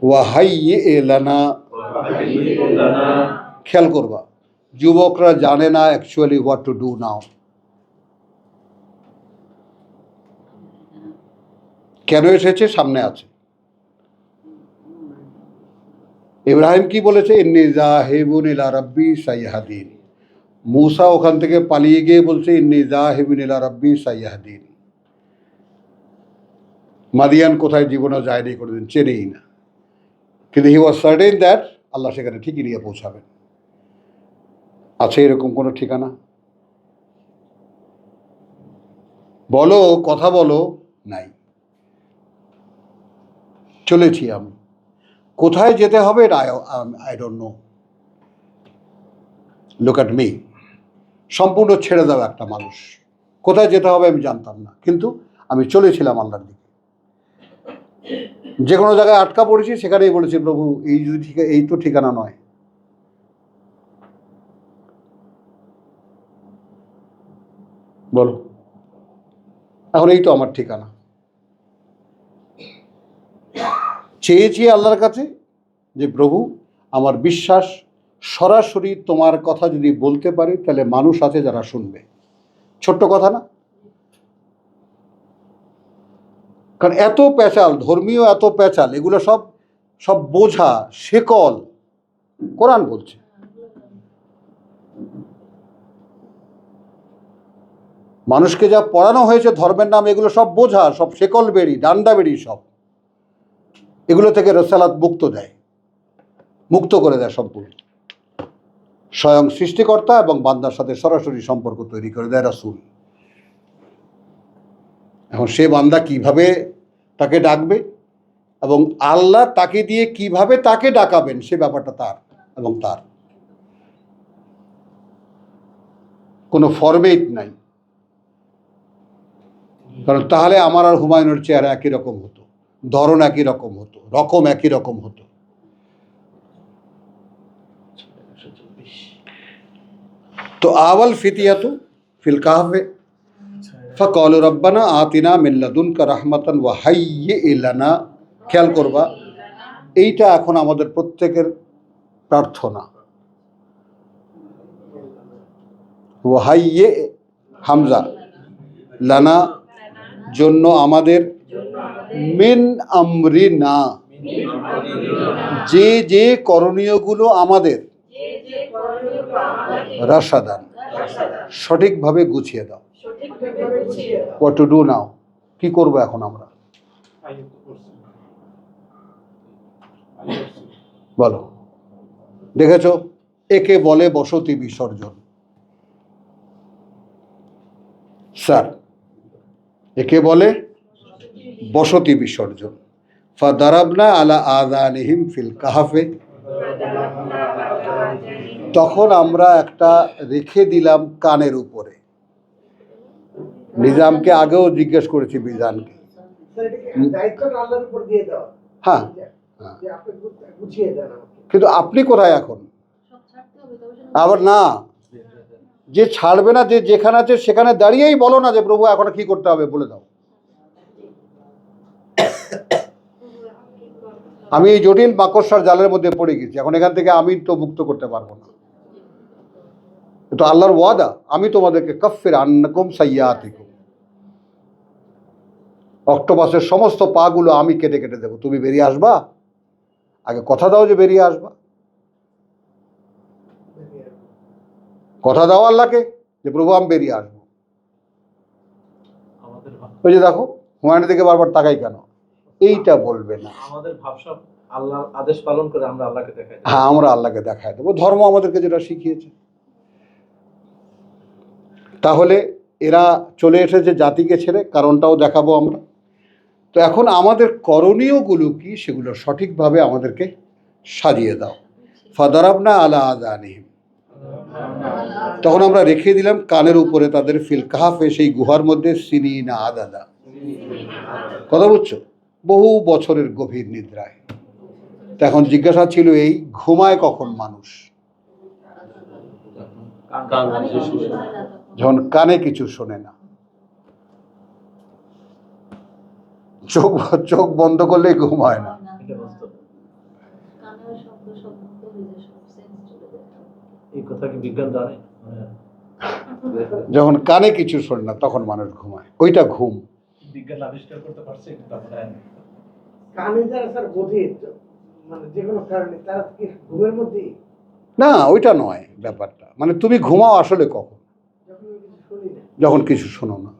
ওয়াহাইয়ে লানা, খেয়াল করবা যুবকরা জানে না actually what to do now. কেন এসেছে সামনে আছে। ইব্রাহিম কি বলেছে, ইন্নী যাহিবুন ইলা রাব্বি সাইয়াহদিন। মূসা ওখান থেকে পালিয়ে গিয়ে বলছে, ইন্নী যাহিবুন ইলা রাব্বি সাইয়াহদিন। মাদিয়ান কোথায় জীবনে যায়নি, কোনোদিন চেনেই না, কিন্তু হি ওয়াজ সার্টেন দ্যাট আল্লাহ সেখানে ঠিকই নিয়ে পৌঁছাবেন। আছে এরকম কোনো ঠিকানা? বলো, কথা বলো। নাই। চলেছি আমি, কোথায় যেতে হবে এটা I don't know. Look at me, সম্পূর্ণ ছেড়ে দাও একটা মানুষ। কোথায় যেতে হবে আমি জানতাম না, কিন্তু আমি চলেছিলাম আল্লাহর দিকে। যে কোনো জায়গায় আটকা পড়েছি, সেখানেই বলেছি, প্রভু এই যদি এই তো ঠিকানা নয়। বলো, এখন এই তো আমার ঠিকানা। চেয়েছি আল্লাহর কাছে যে প্রভু আমার বিশ্বাস সরাসরি তোমার কথা যদি বলতে পারি তাহলে মানুষ আছে যারা শুনবে। ছোট্ট কথা না? কারণ এত পেঁচাল, ধর্মীয় এত পেঁচাল, এগুলো সব সব বোঝা, শেকল। কোরআন বলছে, মানুষকে যা পড়ানো হয়েছে ধর্মের নাম, এগুলো সব বোঝা, সব শেকল বেড়ি, ডান্ডা বেড়ি, সব এগুলো থেকে রেসালাত মুক্ত করে দেয় সম্পূর্ণ। স্বয়ং সৃষ্টিকর্তা এবং বান্দার সাথে সরাসরি সম্পর্ক তৈরি করে দেয় রাসূল। এখন সে বান্দা কিভাবে তাকে ডাকবে এবং আল্লাহ তাকে দিয়ে কিভাবে তাকে ডাকাবেন, সে ব্যাপারটা তার এবং তার। কোনো ফরমেট নাই, কারণ তাহলে আমার আর হুমায়ুনের চেহারা একই রকম হতো, ধরন একই রকম হতো, রকম একই রকম হতো। তো আওয়াল ফিতিয়াতু ফিল কাহফে, ফাকালু রব্বানা আতিনা মিন লাদুনকা রাহমাতান ওয়া হাইয়্যি লানা, খেয়াল করবা এইটা এখন আমাদের প্রত্যেকের প্রার্থনা। ওয়া হাইয়্যি হামজা লানা জন্য আমাদের, মিন আমরিনা যে যে করণীয়গুলো আমাদের, রাশাদান সঠিকভাবে গুছিয়ে দাও। হোয়াট টু ডু নাও, কি করবো এখন আমরা, বলো। দেখেছো, একে বলে বসতি বিসর্জন। স্যার, একে বলে বসতি বিসর্জন। ফাদারাবনা আলা আযানিহিম ফিল কাহফে, তখন আমরা একটা রেখে দিলাম কানের উপরে। নিজামকে আগেও জিজ্ঞেস করেছি, বিজানকে। স্যার, এটাকে দায়িত্বটা আল্লাহর উপর দিয়ে দাও। হ্যাঁ, যে আপনি গুছিয়ে দেন আমাকে। কিন্তু আপনি কোথায় এখন? আবার না, যে ছাড়বে না, যে যেখানে আছে সেখানে দাঁড়িয়েই বলো না যে প্রভু এখন কি করতে হবে বলে দাও। আমি এই জটিল মাকড়সার জালের মধ্যে পড়ে গেছি, এখন এখান থেকে আমি তো মুক্ত করতে পারবো না। তো আল্লাহর ওয়াদা, আমি তোমাদেরকে কাফির আন্নাকুম সাইয়্যাতিকুম, অক্টোপাসের সমস্ত পাগুলো আমি কেটে কেটে দেবো, তুমি বেরিয়ে আসবা। আগে কথা দাও যে বেরিয়ে আসবা, কথা দাও আল্লাহকে যে প্রভু আমি বেরিয়ে আসবো। ওই যে দেখো, হুমায়ুনের দিকে বারবার তাকাই কেন, এইটা বলবে না। আমাদের ভাবসব আল্লাহর আদেশ পালন করে আমরা আল্লাহকে দেখাই দিই। হ্যাঁ, আমরা আল্লাহকে দেখায় দেবো, ধর্ম আমাদেরকে যেটা শিখিয়েছে। তাহলে এরা চলে এসেছে জাতিকে ছেড়ে, কারণটাও দেখাবো আমরা। তো এখন আমাদের করণীয়গুলো কি, সেগুলো সঠিকভাবে আমাদেরকে সাজিয়ে দাও। ফাদারাবনা আলা আযানিহিম, তখন আমরা রেখে দিলাম কানের উপরে তাদের, ফিল কাহফে সেই গুহার মধ্যে, সিনিনা আদাদা, কথা বুঝছো, বহু বছরের গভীর নিদ্রায়। তো এখন জিজ্ঞাসা ছিল এই, ঘুমায় কখন মানুষ? যখন কানে কিছু শোনে না। চোখ বন্ধ করলেই ঘুম হয় না। এই কথা কি বিজ্ঞান জানে? যখন কানে কিছু শোনে না তখন মানুষ ঘুমায়, ওইটা ঘুম। বিজ্ঞান আবিষ্কার করতে পারছে কিন্তু আমরা কানে যারা স্যার বধির, মানে যে কোনো কারণে, তারা কি ঘুমের মধ্যেই? না, ওইটা নয় ব্যাপারটা। মানে তুমি ঘুমাও আসলে কখন? যখন আমি কিছু শুনি না। যখন কিছু শোনো না।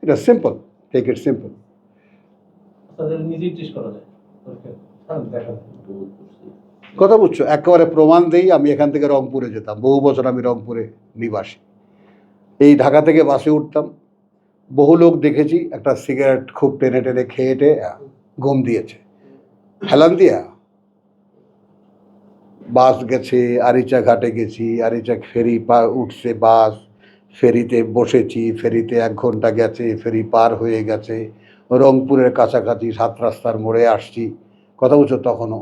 এটা সিম্পল, টেক ইট সিম্পল। তাদের নিজেই টেস্ট করা যায়, দেখা যায়। কথা বুঝছো, একেবারে প্রমাণ দেই। আমি এখান থেকে রংপুরে যেতাম, বহু বছর আমি রংপুরে নিবাসী। এই ঢাকা থেকে বাসে উঠতাম, বহু লোক দেখেছি একটা সিগারেট খুব টেনে টেনে খেয়ে ঘুম দিয়েছে, হেলান দিয়া। বাস গেছে, আরিচা ঘাটে গেছি, আরিচা ফেরি উঠছে বাস, ফেরিতে বসেছি, ফেরিতে 1 ঘন্টা গেছে, ফেরি পার হয়ে গেছে, রংপুরের কাছাকাছি 7 রাস্তার মোড়ে আসছি। কথা বুঝছো, তখনও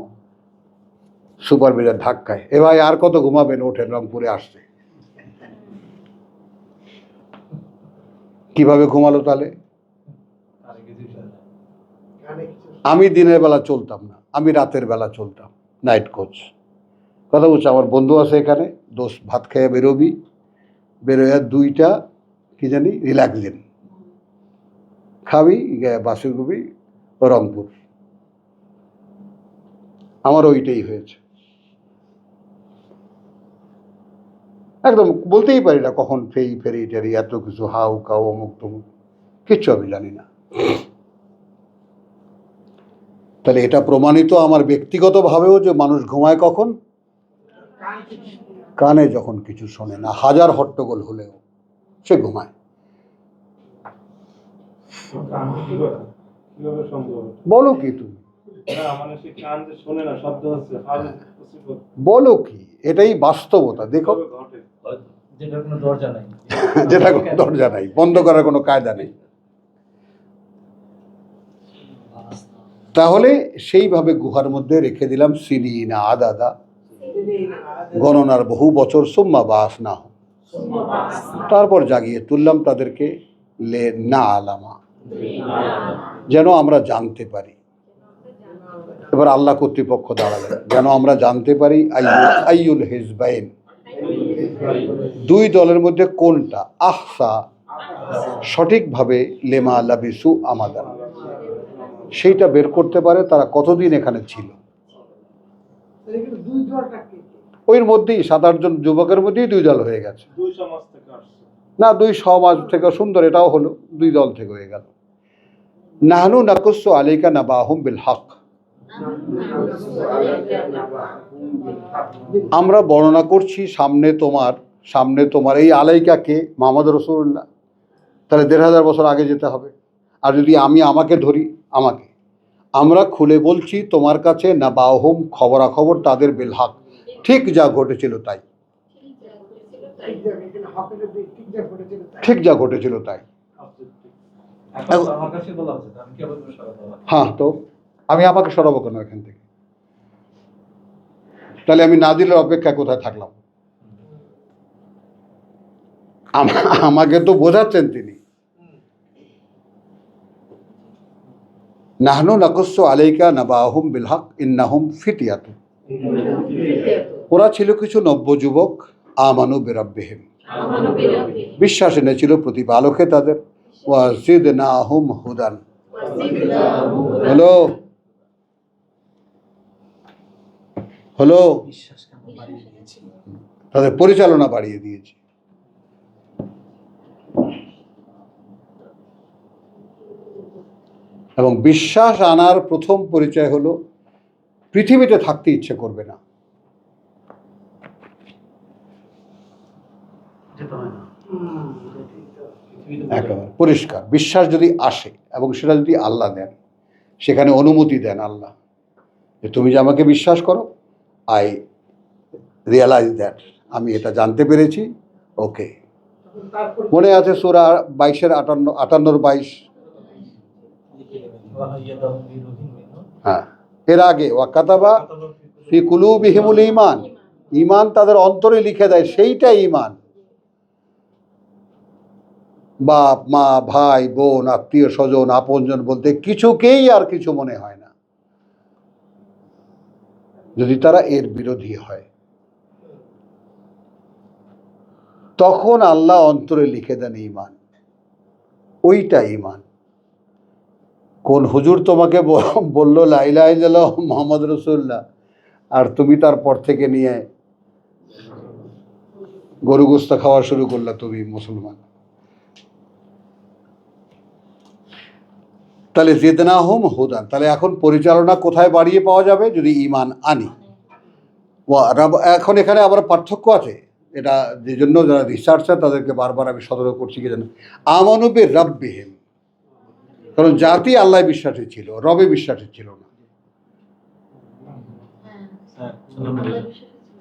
সুপার বিজার ধাক্কায়, এ ভাই আর কত ঘুমাবেন, ওঠেন, রংপুরে আসছে। কিভাবে ঘুমালো তাহলে? কানে কিছু আমি দিনের বেলা চলতাম না, আমি রাতের বেলা চলতাম, নাইট কোচ। কথা বলছে, আমার বন্ধু আছে এখানে, দোস্ত ভাত খেয়ে বেরোবি, বেরোয়া 2টা কি জানি রিল্যাক্সিন খাবি, বাসে ঘুবি, রংপুর। আমার ওইটাই হয়েছে। একদম বলতেই পারি না কখন ফেরি টেরি এত কিছু, হাউ কাউ অমুক তমুক, কিচ্ছু আমি জানি না। তাহলে এটা প্রমাণিত আমার ব্যক্তিগতভাবেও যে মানুষ ঘুমায় কখন? কানে যখন কিছু শোনে না, হাজার হট্টগোল হলেও সে ঘুমায়। কিভাবে সম্ভব? বলো কি তুমি, না মানে সে কান যে শোনে না, শব্দ হচ্ছে, বলো কি, এটাই বাস্তবতা। দেখো, ঘটে। যেটার কোনো দরজা নাই। যেটা কোনো দরজা নাই, বন্ধ করার কোনো কায়দা নেই। তাহলে সেইভাবে গুহার মধ্যে রেখে দিলাম, সিনিনা আদাদা, গণনার বহু বছর, সুম্মা বাস না, তারপর জাগিয়ে তুললাম তাদেরকে, লে না আলামা, যেন আমরা জানতে পারি। এবার আল্লাহ কর্তৃপক্ষ দাঁড়ালেন, যেন আমরা জানতে পারি আইয়ুল হিজবাইন, দুই দলের মধ্যে কোনটা আহসা সঠিকভাবে লেমা লাবিসু আমাদান, সেইটা বের করতে পারে তারা কতদিন এখানে ছিল। এখানে দুই দলটা কি? ওর মধ্যেই 7-8 জন যুবকের মধ্যেই দুই দল হয়ে গেছে। দুই সমাজ থেকে আসছে। না, দুই সমাজ থেকে, সুন্দর এটাও হলো, দুই দল থেকে হয়ে গেল। নাহনু নাকুসু আলাইকা নাবাহুম বিল হক, আমরা বর্ণনা করছি সামনে তোমার এই আলাইকাকে মোহাম্মদ রসুল্লাহ, তাহলে 1500 বছর আগে যেতে হবে। আর যদি আমি আমাকে ধরি, আমরা খুলে বলছি তোমার কাছে নাবাহুম খবরাখবর তাদের বিল হক, ঠিক যা ঘটেছিল তাই, এখানে হকের দিক ঠিক যা ঘটেছিল তাই। ঠিক যা ঘটেছিল তাই। এখন তো আমার কাছে বলা হচ্ছে, আমি কি আবার সরাবো? হ্যাঁ, তো আমি আমাকে সরাবো কেন এখান থেকে? তাহলে আমি নাজিলের অপেক্ষা কোথায় থাকলাম? আমাকে তো বোঝাচ্ছেন তিনি। নাহনু নাকুসু আলাইকা নাবাহুম বিল হক ইন্নাহুম ফিতিয়াতু, ওরা ছিল কিছু নব্য যুবক, আমানু বিরাব্বিহিম, বিশ্বাস এনেছিল প্রতিপালকে তাদের, ওয়াজিদনাহুম হুদান, হলো বিশ্বাসকে আমরা বাড়িয়ে দিয়েছি। তাদের পরিচালনা বাড়িয়ে দিয়েছে। এবং বিশ্বাস আনার প্রথম পরিচয় হলো পৃথিবীতে থাকতে ইচ্ছে করবে না। যেতে হয় না। একেবারে পরিষ্কার বিশ্বাস যদি আসে, এবং সেটা যদি আল্লাহ দেন, সেখানে অনুমতি দেন আল্লাহ যে তুমি যে আমাকে বিশ্বাস করো, আই রিয়ালাইজ দ্যাট, আমি এটা জানতে পেরেছি, ওকে। তারপর মনে আছে সূরা 22-58-22? হ্যাঁ, এর আগে ওয়াকাতাবা ফি কুলুবিহিমুল ঈমান, ঈমান তাদের অন্তরে লিখে দেয়, সেইটা ঈমান। বাপ মা ভাই বোন আত্মীয় স্বজন আপনজন বলতে কিছুকেই আর কিছু মনে হয় না, যদি তারা এর বিরোধী হয়। তখন আল্লাহ অন্তরে লিখে দেন ঈমান, ওইটা ঈমান। কোন হুজুর তোমাকে বলল লা ইলাহা ইল্লাল্লাহ মুহাম্মদ রাসূলুল্লাহ, আর তুমি তারপর থেকে নিয়ে গরু গোস্ত খাওয়া শুরু করলা, তুমি মুসলমান। তাহলে জিদনাহুম হুদান, তাহলে এখন পরিচালনা কোথায় বাড়িয়ে পাওয়া যাবে? যদি ঈমান আনি। এখন এখানে আবার পার্থক্য আছে, এটা যে জন্য যারা রিসার্চার তাদেরকে বারবার আমি সতর্ক করছি কি জানেন, আমানু বিরাব্বিহিম, কারণ জাতি আল্লাহ বিশ্বাসী ছিল, রবে বিশ্বাসী ছিল না।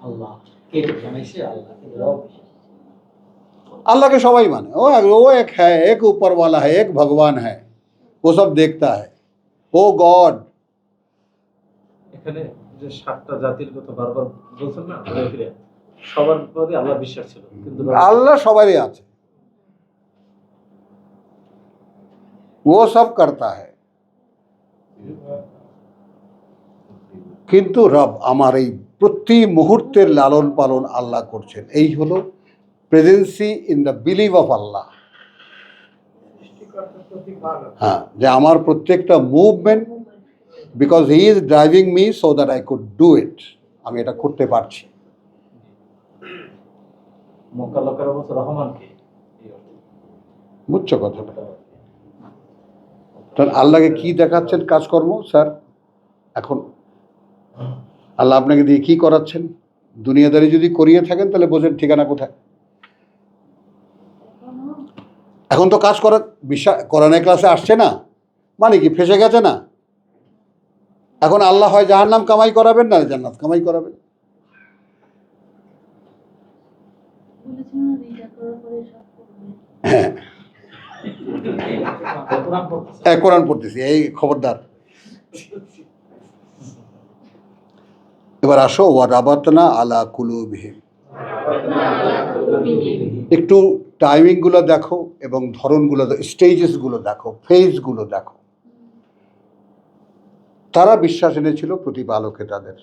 আল্লাহ কে জানাইছে? আল্লাহ কিন্তু রব। अल्लाह के सबाई माने, वो एक है, एक ऊपर वाला है, एक भगवान है, वो सब देखता है, वो गॉड। এখানে যে 7টা জাতির কথা বারবার বলছেন না, ঘুরে ফিরে সবার প্রতি আল্লাহ বিশ্বাস ছিল, কিন্তু अल्लाह सबाई আছে, वो सब करता है, কিন্তু রব আমার এই প্রতি মুহূর্তের লালন পালন আল্লাহ করছেন। এই হলো প্রেজেন্সি ইন দ্য বিলিভ অফ আল্লাহ। সৃষ্টিকর্তার প্রতি ভালো। হ্যাঁ, যে আমার প্রত্যেকটা movement, because he is driving me so that I could do it, আমি এটা করতে পারছি। মক্কা লোকের অবস্থা রহমানকে এই অর্থে। বুঝছো কথাটা? তখন আল্লাহকে কি দেখাচ্ছেন কাজকর্ম? স্যার, এখন আল্লাহ আপনাকে দিয়ে কি করাচ্ছেন? দুনিয়াদারি যদি করিয়ে থাকেন তাহলে বোঝেন ঠিকানা কোথায়। এখন তো কাজ করার বিশ্বাস কোরআনের ক্লাসে আসছে না, মানে কি ফেসে গেছে না? এখন আল্লাহ হয় জাহান্নাম কামাই করাবেন, না জান্নাত কামাই করাবেন। হ্যাঁ, কোরআন পড়তেছি, এই খবরদার। এবার আসো, ওয়া রাবাতনা আলা কুলুবিহিম, একটু টাইমিংগুলো দেখো এবং ধরনগুলো, স্টেজেসগুলো দেখো, ফেজগুলো দেখো। তারা বিশ্বাস এনেছিল প্রতিপালকে তাদের।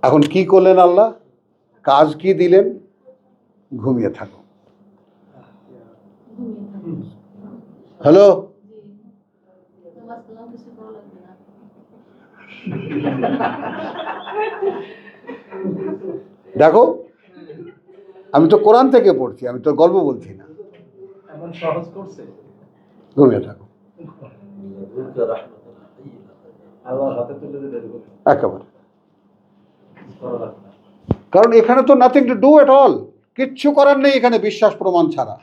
এখন কি করলেন আল্লাহ? কাজ কি দিলেন? ঘুমিয়ে থাকো। হ্যালো, দেখো আমি তো কোরআন থেকে পড়ছি, আমি তো গল্প বলছি না। এমন সহজ করছে। ঘুমিয়ে থাকো আল্লাহ হাতে তুলে দিলে এরকম একেবারে। করা লাগবে না। কারণ এখানে তো nothing to do at all, কিচ্ছু করার নেই এখানে বিশ্বাস প্রমাণ ছাড়া,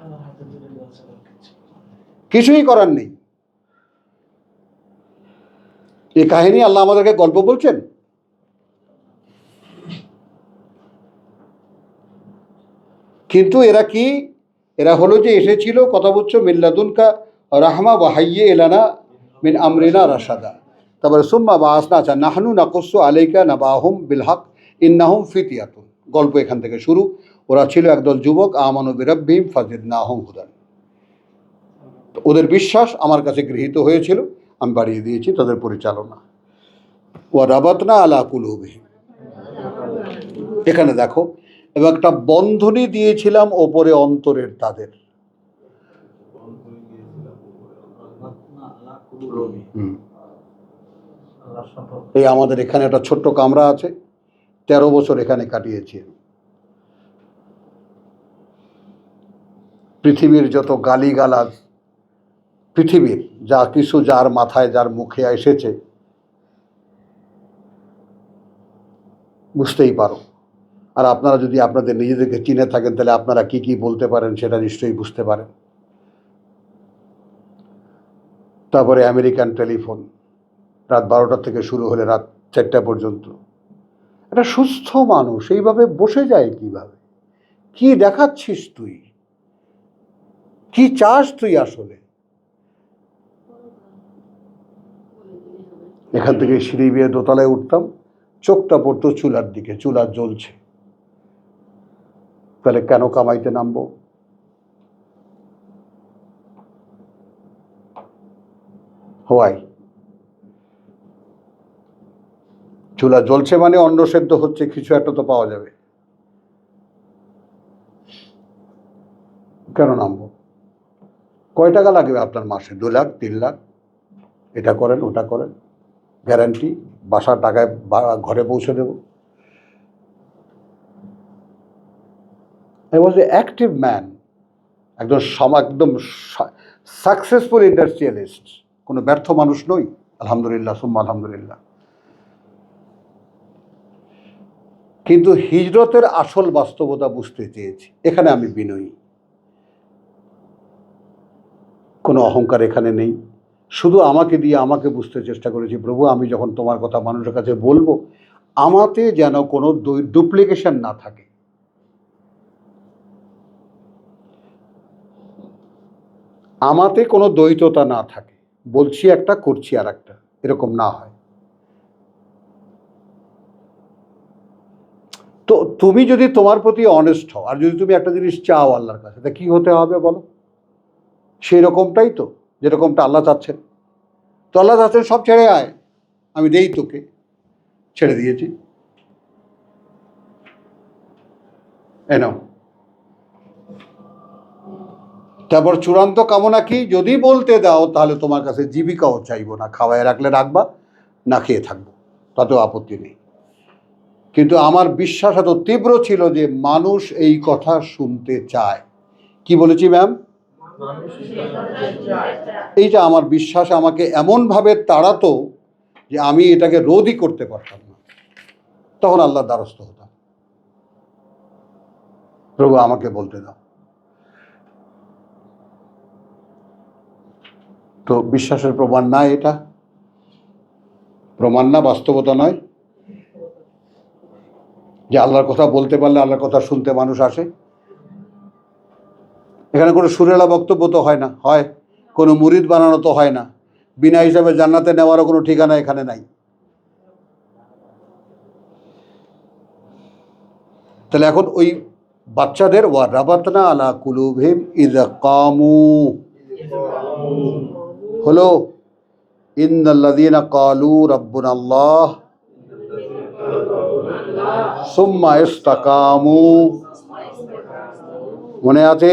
আল্লাহ হাতে তুলে দেওয়া ছাড়া কিছু। কিছুই করার নেই। এই কাহিনী আল্লাহ আমাদেরকে গল্প বলছেন। কিন্তু এরা কি? এরা হলো যে এসেছিল, কথা বলছো, মিল্লাদুনকা রাহমা ওয়াহাইয়ে এলানা মিন আমরিনা রাশাদা। তারপরে সুম্মা বাসনা, আচ্ছা, নাহনু নাকুসু আলাইকা নাবাহুম বিল হক ইন্নাহুম ফিতিয়াতুন। গল্প এখান থেকে শুরু। ওরা ছিল একদল যুবক, আমানু বিরাব্বিহিম ফাজিদনাহুম হুদান। ওদের বিশ্বাস আমার কাছে গৃহীত হয়েছিল, আমি বাড়িয়ে দিয়েছি তাদের পরিচালনা। ওয়া রাবাতনা আলা কুলুবিহিম, এখানে দেখো, এবং একটা বন্ধনী দিয়েছিলাম ওপরে অন্তরের তাদের। আল্লাহর সম্পর্ক। এই আমাদের এখানে একটা ছোট্ট কামরা আছে, 13 বছর এখানে কাটিয়েছি। পৃথিবীর যত গালিগালাজ, পৃথিবীর যা কিছু যার মাথায় যার মুখে এসেছে, বুঝতেই পারো। আর আপনারা যদি আপনাদের নিজেদেরকে চিনে থাকেন তাহলে আপনারা কি কি বলতে পারেন সেটা নিশ্চয়ই বুঝতে পারেন। তারপরে আমেরিকান টেলিফোন, রাত 12টা থেকে শুরু হলে রাত 4টা পর্যন্ত। একটা সুস্থ মানুষ এইভাবে বসে যায় কিভাবে? কি দেখাচ্ছিস তুই? কি চাস তুই আসলে? এখান থেকে সিঁড়ি বেয়ে দোতলায় উঠতাম, চোখটা পড়তো চুলার দিকে, চুলা জ্বলছে। তাহলে কেন কামাইতে নামবো? হওয়াই চুলা জ্বলছে মানে অন্ন সেদ্ধ হচ্ছে, কিছু একটা তো পাওয়া যাবে। কেন নামবো? কয় টাকা লাগবে আপনার মাসে? 2 লাখ 3 লাখ? এটা করেন ওটা করেন, গ্যারান্টি বাসার টাকায় ঘরে পৌঁছে দেব। I was a active man, একদম একদম সাকসেসফুল ইন্ডাস্ট্রিয়ালিস্ট, কোনো ব্যর্থ মানুষ নই, আলহামদুলিল্লাহ সুম্মা আলহামদুলিল্লাহ। কিন্তু হিজরতের আসল বাস্তবতা বুঝতে চেয়েছি। এখানে আমি বিনয়ী, কোনো অহংকার এখানে নেই। শুধু আমাকে দিয়ে আমাকে বুঝতে চেষ্টা করেছি, প্রভু আমি যখন তোমার কথা মানুষের কাছে বলবো, আমাতে যেন কোনো ডুপ্লিকেশন না থাকে। আমাতে কোনো দ্বৈততা না থাকে, বলছি একটা করছি আর একটা, এরকম না হয়। তো তুমি যদি তোমার প্রতি অনেস্ট হও, আর যদি তুমি একটা জিনিস চাও আল্লাহর কাছে, তা কি হতে হবে বলো? সেই রকমটাই তো, যেরকমটা আল্লাহ চাচ্ছেন। তো আল্লাহ চাচ্ছেন সব ছেড়ে আয়, আমি দেই তোকে, ছেড়ে দিয়েছি, নাও। তারপর চূড়ান্ত কামনা কি? যদি বলতে দাও তাহলে তোমার কাছে জীবিকাও চাইবো না, খাওয়ায় রাখলে রাখবা, না খেয়ে থাকবো, তাতেও আপত্তি নেই। কিন্তু আমার বিশ্বাস এত তীব্র ছিল যে মানুষ এই কথা শুনতে চায়। কি বলেছি ম্যাম? এইটা আমার বিশ্বাস আমাকে এমনভাবে তাড়াতো যে আমি এটাকে রোধই করতে পারতাম না। তখন আল্লাহর দ্বারস্থ হতাম, প্রভু আমাকে বলতে দাও। তো বিশ্বাসের প্রমাণ না এটা? প্রমাণ না, বাস্তবতা নয় যে আল্লাহর কথা বলতে পারলে আল্লাহর কথা শুনতে মানুষ আসে? এখানে কোনো সুরেলা বক্তব্য তো হয় না, হয় কোনো মুরিদ বানানো তো হয় না, বিনা হিসাবে জান্নাতে নেওয়ারও কোনো ঠিকানা এখানে নাই। তাহলে এখন ওই বাচ্চাদের ওয়া রাবাতনা আলা কুলুবহিম ইযা কামু হলো ইন্নাল্লাযীনা ক্বালু রাব্বুনাল্লাহ সুম্মা ইসতাকামু, মনে আছে?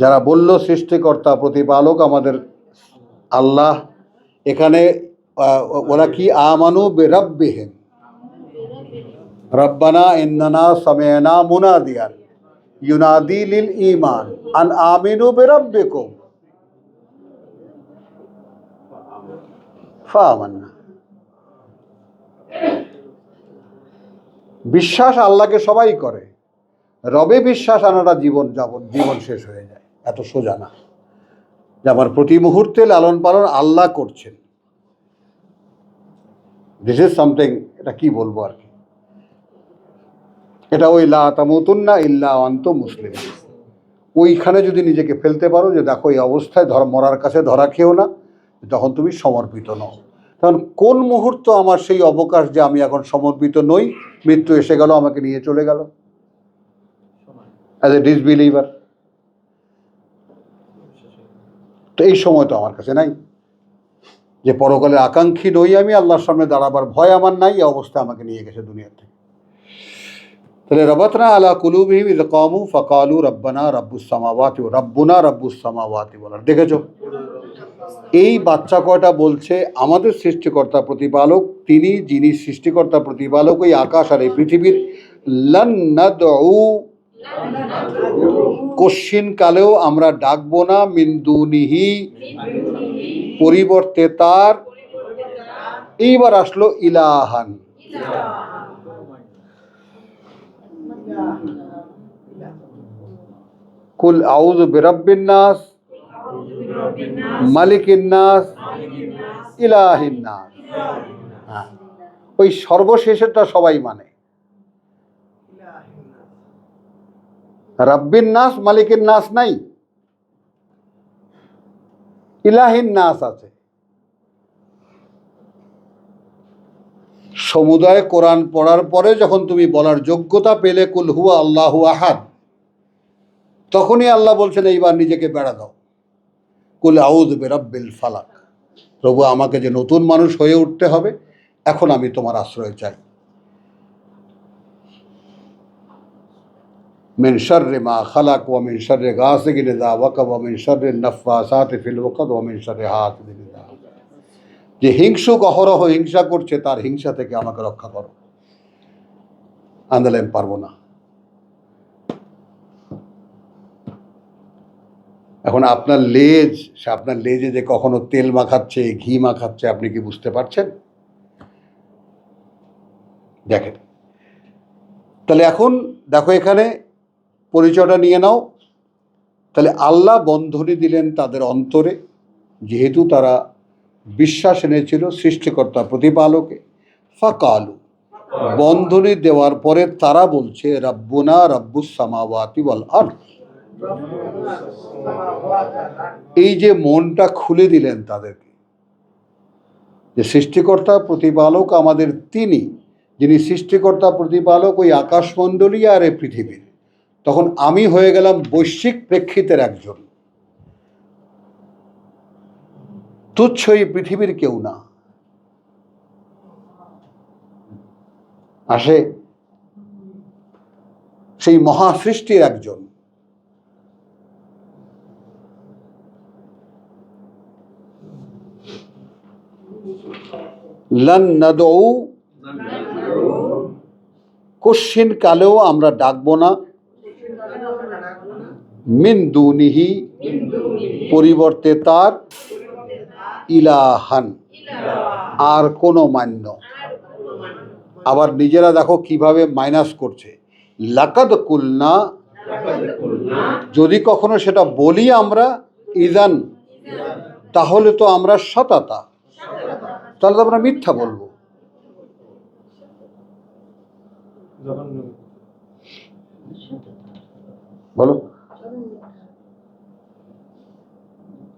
যারা বলল সৃষ্টিকর্তা প্রতিপালক আমাদের আল্লাহ, এখানে ওরা কি আমানু বিরাব্বিহিম রব্বানা ইন্নানা সামি'না মুনাদিয়ান ইউনাদি লিল ঈমান আন আমিনু বিরাব্বিকুম ফাআমান্না। বিশ্বাস আল্লাহকে সবাই করে, রবে বিশ্বাস আনাটা জীবন শেষ হয়ে যায়। এত সোজা না যে আমার প্রতি মুহূর্তে লালন পালন আল্লাহ করছেন। দিস ইজ সামথিং, এটা কি বলবো আর কি, এটা ওই লা তামুতুন্না ইল্লা ওয়া আনতুম মুসলিমুন, ওইখানে যদি নিজেকে ফেলতে পারো যে দেখো এই অবস্থায় মরার কাছে ধরা খেও না, তখন তুমি সমর্পিত নও। তখন কোন মুহূর্ত আমার সেই অবকাশ যে আমি এখন সমর্পিত নই, মৃত্যু এসে গেল, আমাকে নিয়ে চলে গেল অ্যাজ এ ডিসবিলিভার, তো এই সময় তো আমার কাছে নাই, যে পরকালের আকাঙ্ক্ষী নই আমি, আল্লাহর সামনে দাঁড়াবার ভয় আমার নাই, এই অবস্থা আমাকে নিয়ে গেছে দুনিয়া থেকে। তাহলে রাবাতনা আলা কুলুবিহিম ইয কামু ফাকালু রব্বানা রাব্বুস সামাওয়াতি ওয়া রাব্বুনা রাব্বুস সামাওয়াতি বলার দেখেছো? এই বাচ্চা কয়টা বলছে আমাদের সৃষ্টিকর্তা প্রতিপালক তিনি, যিনি সৃষ্টিকর্তা প্রতিপালক ওই আকাশ আর এই পৃথিবীর, লান নাদউ কশ্চিন কালেও আমরা ডাকবো না, মিন দুনিহি পরিবর্তে তার, এইবার আসলো ইলাহান, কুল আউযু বিরাব্বিন নাস মালিকিন নাস ইলাহিন নাস। হ্যাঁ, ওই সর্বশেষেরটা সবাই মানে, রাব্বিন নাস মালিকিন নাস নাই, ইলাহিন নাস আছে। সমুদায় কোরআন পড়ার পরে যখন তুমি বলার যোগ্যতা পেলে কুল হুয়া আল্লাহু আহাদ, তখনই আল্লাহ বলছেন এইবার নিজেকে বেড়া দাও, কুল আউযু বিরাব্বিল ফালাক, প্রভু আমাকে যে নতুন মানুষ হয়ে উঠতে হবে, এখন আমি তোমার আশ্রয় চাই। মিন শাররি মা খালাক ওয়া মিন শাররি গাসিকিন ইযা ওয়াকাব ওয়া মিন শাররি নাফফাসাতি ফিল উকাদ ওয়া মিন শাররি হাসিদিন ইযা হাসাদ, যে হিংসুক অহরহ হিংসা করছে তার হিংসা থেকে আমাকে রক্ষা করো। আন্দালে আমি পারবো না। এখন আপনার লেজ, সে আপনার লেজে যে কখনো তেল মাখাচ্ছে ঘি মাখাচ্ছে, আপনি কি বুঝতে পারছেন? দেখেন, তাহলে এখন দেখো এখানে পরিচয়টা নিয়ে নাও। তাহলে আল্লাহ বন্ধনী দিলেন তাদের অন্তরে, যেহেতু তারা বিশ্বাস এনেছিল সৃষ্টিকর্তা প্রতিপালকে। ফাকালু, বন্ধনী দেওয়ার পরে তারা বলছে রাব্বুনা রাব্বুস সামাওয়াতি ওয়াল আরদ, এই যে মনটা খুলে দিলেন তাদেরকে, যে সৃষ্টিকর্তা প্রতিপালক আমাদের তিনি, যিনি সৃষ্টিকর্তা প্রতিপালক ওই আকাশমণ্ডলী আর এই পৃথিবীর, তখন আমি হয়ে গেলাম বৈশ্বিক প্রেক্ষিতের একজন, তুচ্ছ এই পৃথিবীর কেউ না। আসে সেই মহাসৃষ্টির একজন। লান নাদউ, কশ্চিন কালেও আমরা ডাকবো না, মিন দুনিহি পরিবর্তে তার, ইলাহান আর কোনো মান্য। আবার নিজেরা দেখো কিভাবে মাইনাস করছে, লাকাদ কুলনা, যদি কখনো সেটা বলি আমরা, ইজান তাহলে তো আমরা শতাতা, তাহলে তো আমরা মিথ্যা বলবো। বলো,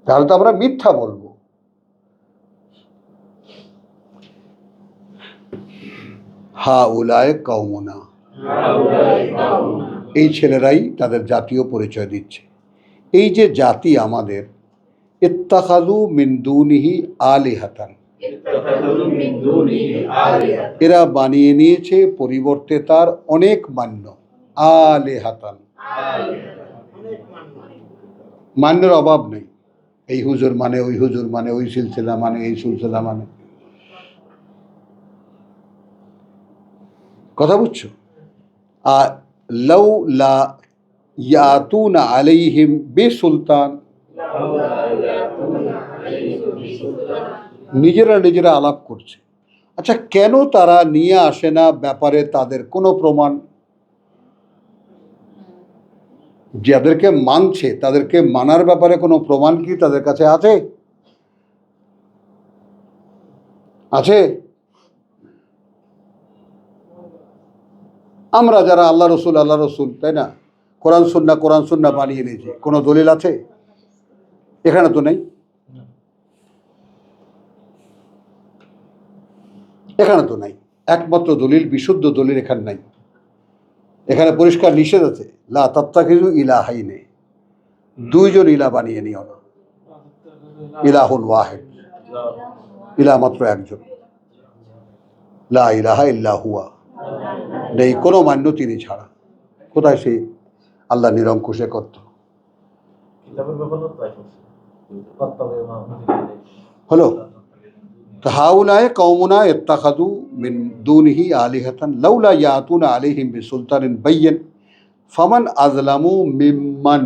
তাহলে তো আমরা মিথ্যা বলবো। হা উলায় কওমুনা, এই ছেলেরাই তাদের জাতীয় পরিচয় দিচ্ছে। এই যে জাতি আমাদের, ইত্তাখাযু মিন দুনিহি আলিহাতান, এরা বানিয়ে নিয়েছে পরিবর্তে তার অনেক মান্য। আলিহাতান, মান্যের অভাব নেই। এই হুজুর মানে, ওই হুজুর মানে, ওই সিলসিলা মানে, এই সিলসিলা মানে। কথা বুঝছো? আর লাউ লা ইয়াতুনা আলাইহিম বিসুলতান, নিজেরা নিজেরা আলাপ করছে। আচ্ছা, কেন তারা নিয়ে আসে না ব্যাপারে তাদের কোনো প্রমাণ? যাদেরকে মানছে তাদেরকে মানার ব্যাপারে কোনো প্রমাণ কি তাদের কাছে আছে? আছে? আমরা যারা আল্লাহ রসুল, তাই না, কোরআন সুন্নাহ বানিয়ে নিয়েছি, কোনো দলিল আছে? এখানে তো নেই। এখানে তো নাই একমাত্র দলিল, বিশুদ্ধ দলিল এখানে নাই। এখানে পরিষ্কার নিষেধ আছে, লা তাত্তাখিযু ইলাহাইনে, দুইজন ইলা বানিয়ে নিও না। ইলাহুন ওয়াহিদ, ইলা মাত্র একজন। লা ইলাহা ইল্লা হুয়া, নেই কোনো মান্য তিনি ছাড়া। কোথায় সেই আল্লাহ নিরঙ্কুশে করত? কিতাবের ব্যাপারে তাই করছে। হলো হাউলায়ে কওমুনা ইত্তাখাযু মিন দুনিহি আলিহাতান লাউলা ইয়াতুনা আলাইহিম বিসুলতানিন বাইয়িন ফামান আযলামু মিম্মান,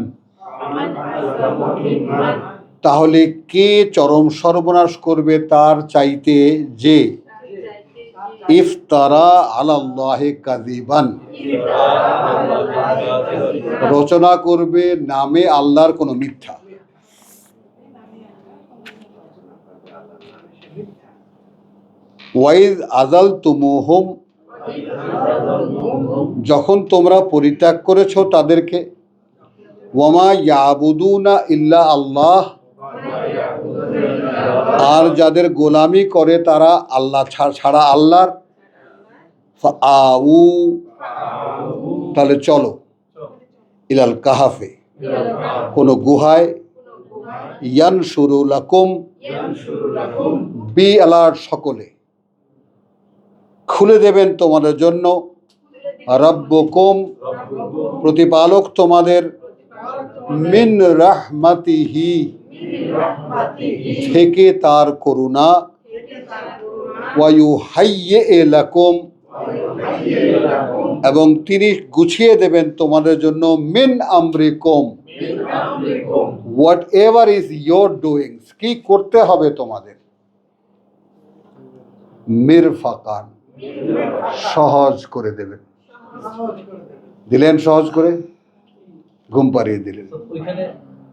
তাহলে কে চরম সর্বনাশ করবে তার চাইতে, যে ইফতারা আলাল্লাহি কাযিবান, রচনা করবে নামে আল্লাহর কোনো মিথ্যা। ওয়াইজ আযালতুমুহুম, যখন তোমরা পরিত্যাগ করেছো তাদেরকে, ওয়ামা ইয়াবুদুনা ইল্লা আল্লাহ, আর যাদের গোলামি করে তারা আল্লাহ ছাড়া আল্লাহর, ফাআউ, তাহলে চলো, ইলাল কাহাফে, কোনো গুহায়, ইয়ানশুরু লাকুম, বি অ্যালার্ট, সকলে খুলে দেবেন তোমাদের জন্য, রাব্বুকুম, প্রতিপালক তোমাদের, মিন রাহমাতিহি, থেকে তার করুণা, ওয়া ইউহাইয়্যি লাকুম, এবং তিনি গুছিয়ে দেবেন তোমাদের জন্য, মিন আমরিকুম, whatever is your doings, কি করতে হবে তোমাদের, মিরফাকান, সহজ করে দেবেন। দিলেন সহজ করে, ঘুম পাড়িয়ে দিলেন। তো ওইখানে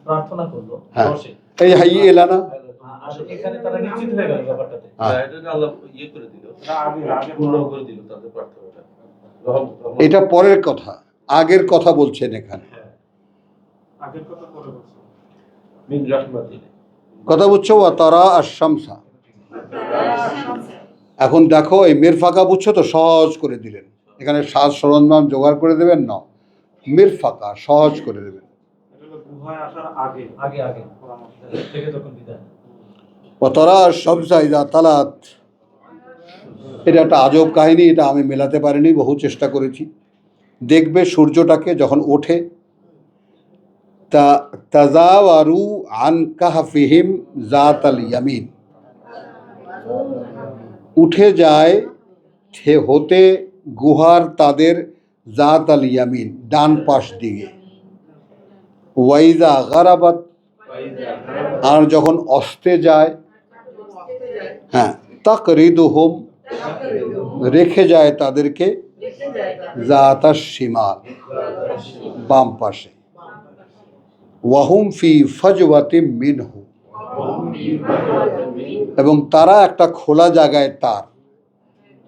প্রার্থনা করলো হ্যাঁ, বসে। এই হাই এলানা, আর এখানে তারা নিশ্চিত হয়ে গেল ব্যাপারটাতে। হ্যাঁ। এটাকে আল্লাহ ইয়ে করে দিল, পূর্ণ করে দিল তাদের প্রার্থনাটা। এটা পরের কথা, আগের কথা বলছেন এখানে। আগের কথা পরে বলছি। মিন রাহমাতিহি, কথা বুঝছো? ওয়া তারা আশ-শামসা, এখন দেখো এই মিরফাকা বুঝছো তো, সহজ করে দিলেন। এখানে সাজ সরঞ্জাম জোগাড় করে দেবেন না, মিরফাকা সহজ করে দেবেন। এটা হলো গুহায় আসার আগে আগে আগে থেকে যখন বিদায়। ওয়া তারা আশ-শামসা ইযা তালাত, এটা একটা আজব কাহিনী, এটা আমি মেলাতে পারিনি, বহু চেষ্টা করেছি। দেখবে সূর্যটাকে যখন ওঠে, তাজাওয়ারু আন কাহফিহিম জাতাল ইয়ামিন, উঠে যায় হতে গুহার তাদের জাত আল ইয়ামিন, ডান পাশ দিকে। ওয়াইজা গারাবাত, আর যখন অস্তে যায়, হ্যাঁ, তাকরিদুহুম, রেখে যায় তাদেরকে, জাতাশ শিমাল, বাম পাশে। ওয়াহুম ফি ফাজওয়াতিম মিনহু, এবং তারা একটা খোলা জায়গায়, তার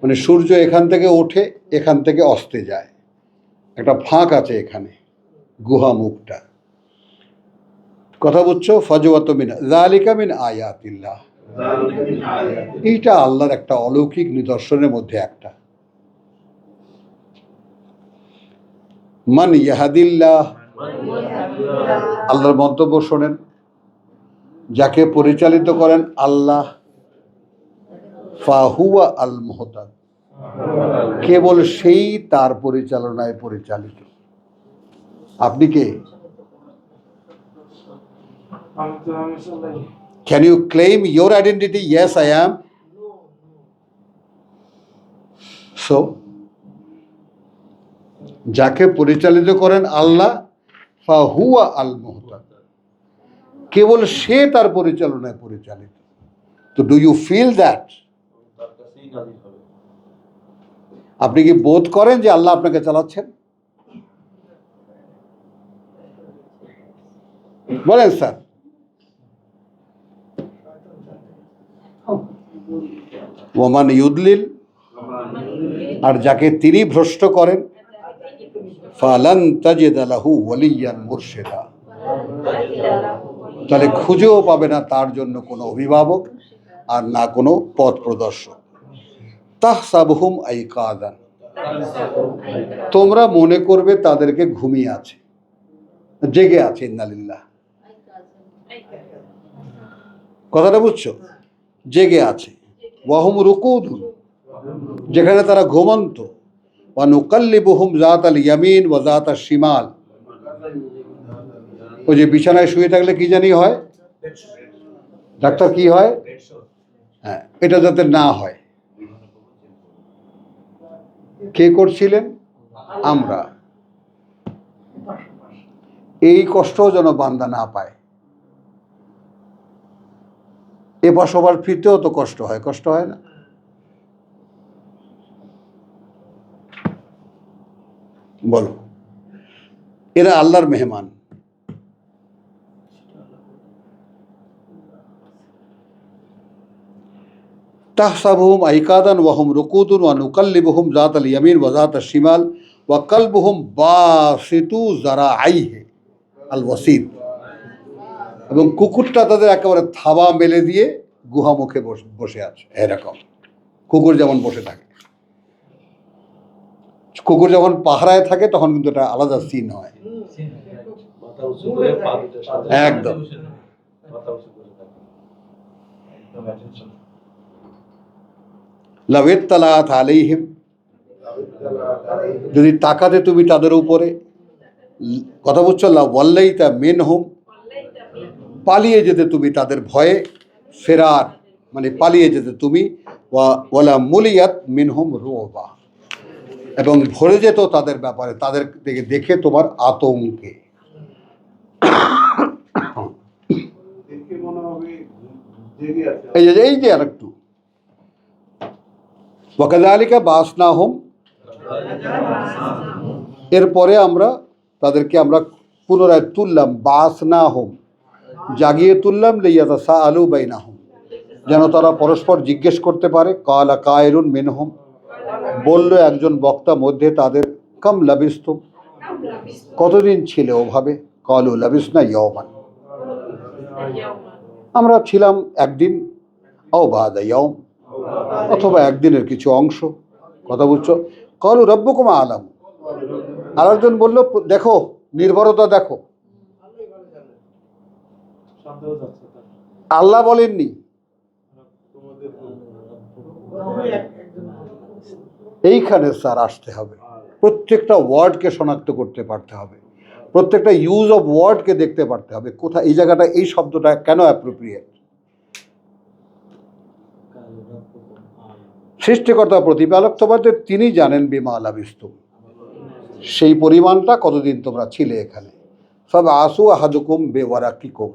মানে সূর্য এখান থেকে ওঠে, এখান থেকে অস্তে যায়, একটা ফাঁক আছে এখানে, গুহা মুখটা। কথা বুঝছো? ফাজওয়াত মিন যালিকা মিন আয়াতিল্লাহ, এইটা আল্লাহর একটা অলৌকিক নিদর্শনের মধ্যে একটা। মান ইয়াহাদিল্লাহ, আল্লাহর মন্তব্য শোনেন, যাকে পরিচালিত করেন আল্লাহ, ফাহুয়া আল মুহতাদ, কেবল সেই তার পরিচালনায় পরিচালিত। আপনি কে? Can you claim your identity? Yes, I am. So, যাকে পরিচালিত করেন আল্লাহ, ফাহুয়া আল মুহতাদ, কেবল সে তার পরিচালনায় পরিচালিত। তো ডু ইউ ফিল দ্যাট? তার কাছেই নাজিল হবে। আপনি কি বোধ করেন যে আল্লাহ আপনাকে চালাচ্ছেন? বলেন স্যার। ওমান ইউদলিল, আর যাকে তিনি ভ্রষ্ট করেন, ফালান তাজিদ লাহু ওয়ালিয়ান মুরশিদা, তাহলে খুঁজেও পাবে না তার জন্য কোনো অভিভাবক আর না কোনো পথ প্রদর্শক। তাহসাবহুম আইকাদান, তোমরা মনে করবে তাদেরকে ঘুমিয়ে আছে, জেগে আছে। ইন্নালিল্লাহ, কথাটা বুঝছো? জেগে আছে। ওয়াহুম রুকুদুন, যেখানে তারা ঘুমন্ত। ওয়া নুকাল্লিবুহুম যাতাল ইয়ামিন ওয়া যাতাশ শিমাল, ওই যে বিছানায় শুয়ে থাকলে কি জানি হয় ডাক্তার, কি হয়? হ্যাঁ, এটা যাতে না হয়। কে করছিলেন? আমরা। এই কষ্টও যেন বান্দা না পায়। এপাশ ওপাশ ফিরতেও তো কষ্ট হয়, কষ্ট হয় না? বলো, এরা আল্লাহর মেহমান। তাহসাবুহুম আইকাদান ওয়াহুম রুকুদুন ওয়া নুকাল্লিবুহুম যাতাল ইয়ামিন ওয়া যাতাশ শিমাল ওয়া কালবুহুম বাসিতু যারাআইহি আল ওয়াসিদ, এবং কুকুরটা তাদের একেবারে থাবা মেলে দিয়ে গুহা মুখে বসে আছে। এরকম কুকুর যেমন বসে থাকে, কুকুর যখন পাহারায় থাকে তখন কিন্তু এটা আলাদা সিন হয়। মাথা উঁচু করে পা দুটো সাথে একদম। মাথা উঁচু করে থাকে। একদম attention। লাউ ইত্তালাআত আলাইহিম, যদি তাকাতে তুমি তাদের উপরে, কথা বুঝছো? লাউ ওয়াল্লাইতা মিনহুম, পালিয়ে যেতে তুমি তাদের ভয়ে, ফেরার মানে পালিয়ে যেতে তুমি, ওয়ালা মুলিয়াত মিনহুম রুবা, এবং ভরে যেত তাদের ব্যাপারে, তাদের দিকে দেখে তোমার আতঙ্কে। এই যে আর একটু, ওয়াকাযালিকা বাসনাহুম, এরপরে আমরা তাদেরকে আমরা পুনরায় তুললাম, বাসনাহুম, জাগিয়ে তুললাম, লিয়াতাসাআলু বাইনাহুম, যেন তারা পরস্পর জিজ্ঞেস করতে পারে। কালা কায়রুন মিনহুম, বলল একজন বক্তা মধ্যে তাদের, কাম লাবিস্তুম, কতদিন ছিলে ওভাবে? কালু লাবিসনা ইয়াওমান, আমরা ছিলাম একদিন, আও বাদা ইয়াওম, অথবা একদিনের কিছু অংশ। কথা বুঝছো? কালু রাব্বুকুম আলাম, আরেকজন বলল দেখো, নির্ভরতা দেখো। সন্দেহ যাচ্ছে তার। আল্লাহ বলেননি। এইখানে স্যার আসতে হবে, প্রত্যেকটা ওয়ার্ডকে শনাক্ত করতে পারতে হবে, প্রত্যেকটা ইউজ অফ ওয়ার্ডকে দেখতে পারতে হবে, কোথায় এই জায়গাটা, এই শব্দটা কেন অ্যাপ্রোপ্রিয়েট। সৃষ্টিকর্তা প্রতিপালক তোমাদের, তিনি জানেন বিমা লাবিস্তুম, সেই পরিমাণটা কতদিন তোমরা ছিলে এখানে। সব আসু আহাদুকুম বেওয়ারাকিকুম,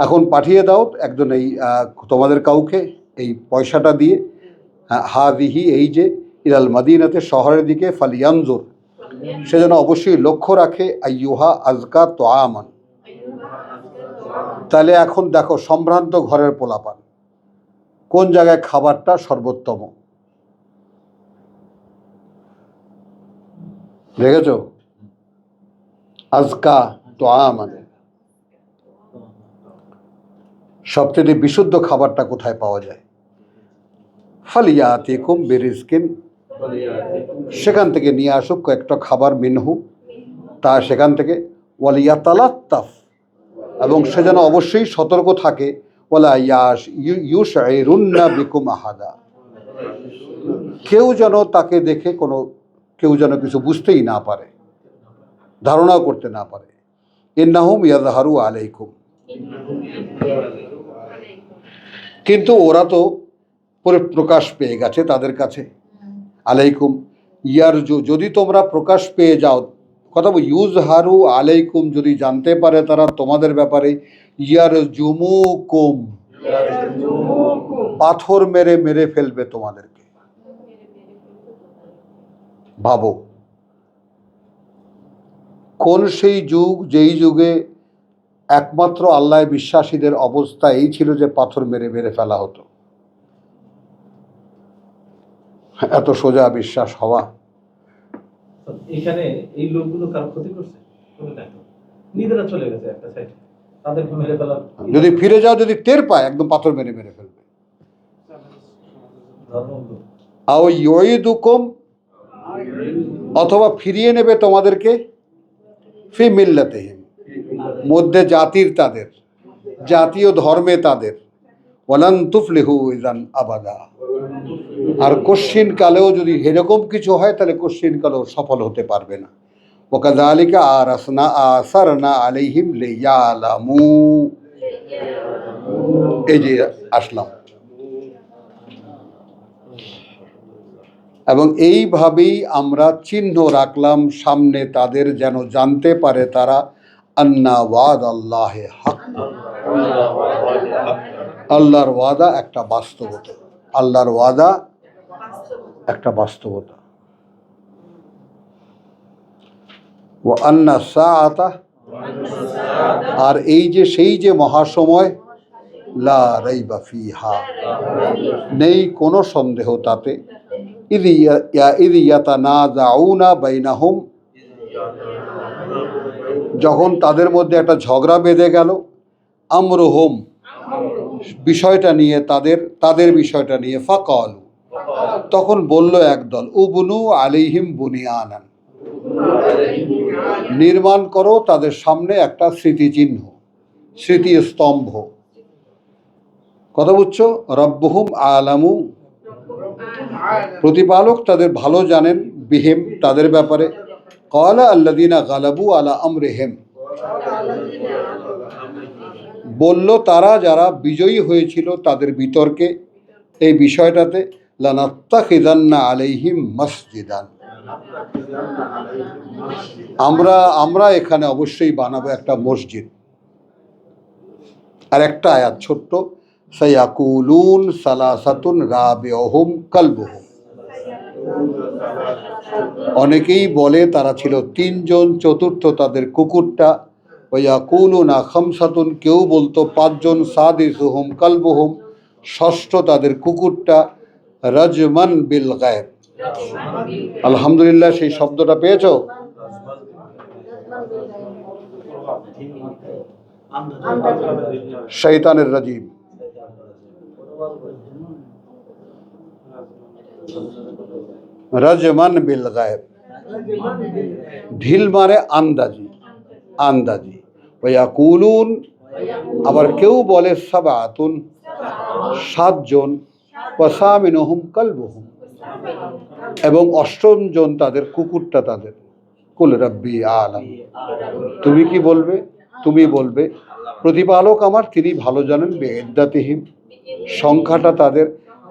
এখন পাঠিয়ে দাও একজন এই তোমাদের কাউকে এই পয়সাটা দিয়ে, হাদিহি, এই যে, ইলাল মাদিনাতে, শহরের দিকে, ফালিয়ানজুর, সে যেন অবশ্যই লক্ষ্য রাখে, আইয়ুহা আজকা তোয়ামান, তাহলে এখন দেখো সম্ভ্রান্ত ঘরের পোলাপান, কোন জায়গায় খাবারটা সর্বোত্তম। দেখেছ? আজকা তোয়ামান, সবচেয়ে বিশুদ্ধ খাবারটা কোথায় পাওয়া যায়? ফালিয়াতিকুম বিরিজকিন সেখান থেকে নিয়ে আসুক কয়েকটা খাবার মিনহু, তা সেখান থেকে ওয়ালিয়াতালাত্তাফ, এবং সে যেন অবশ্যই সতর্ক থাকে, ওয়ালা ইউশঈরুন্না বিকুম আহাদা, কেউ যেন তাকে দেখে কেউ যেন কিছু বুঝতেই না পারে, ধারণাও করতে না পারে। ইন্নাহুম ইয়াযহারু আলাইকুম, কিন্তু ওরা তো প্রকাশ পেয়ে গেছে তাদের কাছে। আলাইকুম যদি তোমরা প্রকাশ পেয়ে যাও, কথা বল, ইউজহারু আলাইকুম যদি জানতে পারে তারা তোমাদের ব্যাপারে, ইয়ারজুমুকুম, পাথর মেরে মেরে ফেলবে তোমাদেরকে। ভাবো কোন সেই যুগ, যেই যুগে একমাত্র আল্লাহ বিশ্বাসীদের অবস্থা এই ছিল যে পাথর মেরে মেরে ফেলা হতো। এত সোজা বিশ্বাস হওয়া। এখানে এই লোকগুলো কারো ক্ষতি করছে? নিজেরা চলে গেছে একটা সাইডে, তাদেরকে মেরে ফেলার। যদি ফিরে যাও, যদি টের পায়, একদম পাথর মেরে মেরে ফেলবে। আও ইউইদুকুম, অথবা ফিরিয়ে নেবে তোমাদেরকে, ফি মিল্লাতিহিম, মধ্যে জাতির তাদের, জাতীয় ধর্মে তাদের, ওয়ালান তুফলিহু ইযান আবাদা, আর কশ্চিন কালেও যদি এরকম কিছু হয় তাহলে কশ্চিন কালেও সফল হতে পারবে না। ওয়াকাযালিকা আসারনা আলাইহিম লিয়ালামু, এই যে আসলাম, এবং এইভাবেই আমরা চিহ্ন রাখলাম সামনে তাদের, যেন জানতে পারে তারা আন্না ওয়াদ আল্লাহে হক, আল্লাহর ওয়াদা একটা বাস্তবতা, আল্লাহর ওয়াদা একটা বাস্তবতা। ওয়া আন্না সাআতা, আর এই যে সেই যে মহাসময়, লা রাইবা ফিহা, নেই কোনো সন্দেহ তাতে, ইয ইয়াতানাযাউনা বাইনাহুম, যখন তাদের মধ্যে একটা ঝগড়া বেঁধে গেল, আমরুহুম, বিষয়টা নিয়ে, তাদের বিষয়টা নিয়ে, ফাকালু, তখন বলল একদল, উবনু আলাইহিম বুনিয়ানান, নির্মাণ করো তাদের সামনে একটা স্মৃতিচিহ্ন, স্মৃতিস্তম্ভ। কথা বুঝছো? রব্বুহুম আলামু, প্রতিপালক তাদের ভালো জানেন, বিহিম, তাদের ব্যাপারে। ক্বালা আল্লাযীনা গালাবু আলা আমরিহিম, বলল তারা যারা বিজয়ী হয়েছিল তাদের বিতর্কে, এই বিষয়টাতে, লানাত্তাখিযান্না আলাইহিম মাসজিদান, আমরা এখানে অবশ্যই বানাবো একটা মসজিদ। আর একটা আয়াত ছোট্ট, সায়াকুলুন সালাসাতুন রাবিউহুম কালবুহুম, অনেকেই বলে তারা ছিল তিনজন, চতুর্থ তাদের কুকুরটা। ওয়ায়াকুলুনা খামসাতুন, কেউ বলতো পাঁচজন, সাদিসুহুম কালবুহুম, ষষ্ঠ তাদের কুকুরটা। রাজমান বিল গায়ব, আলহামদুলিল্লাহ সেই শব্দটা পেয়েছো? শয়তানের রাজিম, রাজমান বিল গায়ব, ঢিল মারে আন্দাজি, আন্দাজি। ওয়ায়াকুলুন, আবার কেউ বলে সাবাতুন, সাতজন, ওয়াসামিনুহুম কালবুহুম, এবং অষ্টম জন তাদের কুকুরটা তাদের। কুল রাব্বি আলাম, তুমি কি বলবে? তুমি বলবে প্রতিপালক আমার, তিনি ভালো জানেন, বিইদ্দাতিহিম, সংখ্যাটা তাদের,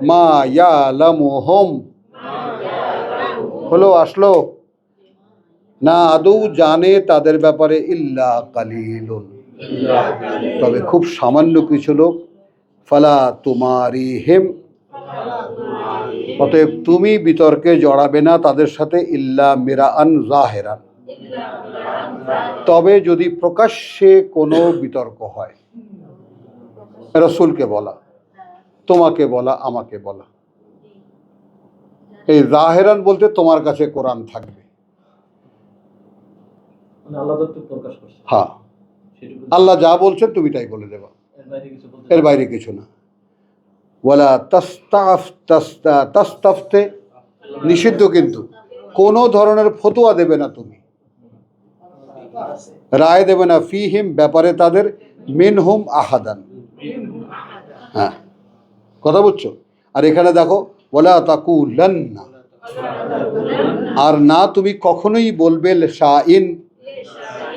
মা ইয়ালামুহুম, হলো আসলো না, আদৌ জানে তাদের ব্যাপারে, ইল্লা কালিলুন, তবে খুব সামান্য কিছু লোক। ফালা তুমারিহিম, অতএব তুমি বিতর্কে জড়াবে না তাদের সাথে, ইল্লা মিরাআন যাহিরান, তবে যদি প্রকাশ্যে কোনো বিতর্ক হয়, রাসূলকে বলা, তোমাকে বলা, আমাকে বলা, এই যাহিরান বলতে তোমার কাছে কোরআন থাকবে, আল্লাহ তো প্রকাশ করছে, হ্যাঁ, আল্লাহ যা বলছেন তুমি তাই বলে দেবা, এর বাইরে কিছু না। ওয়ালা তাস্তাফতে, নিষিদ্ধ, কিন্তু কোনো ধরনের ফতোয়া দেবে না তুমি, রায় দেবে না, ফিহিম ব্যাপারে তাদের, মিনহুম আহাদান। হ্যাঁ, কথা বুঝছো? আর এখানে দেখো, ওয়ালা তাকুলান্না, আর না তুমি কখনোই বলবে, শাইন,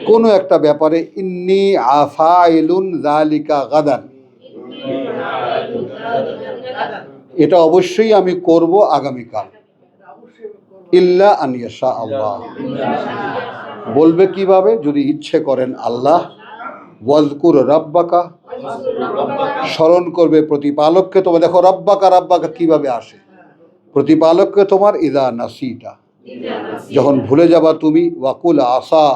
কোনো একটা ব্যাপারে, ইন্নী আফাইলুন যালিকা গাদান, এটা অবশ্যই আমি করব আগামীকাল, ইল্লা আন ইয়াশা আল্লাহ, বলবে কিভাবে? যদি ইচ্ছে করেন আল্লাহ। ওয়াজকুর রাব্বাকা, স্মরণ করবে প্রতিপালককে তোমার। দেখো রাব্বাকা রাব্বাকা কিভাবে আসে? প্রতিপালককে তোমার, ইদা নাসিটা, যখন ভুলে যাবা তুমি, ওয়াকুল আসা,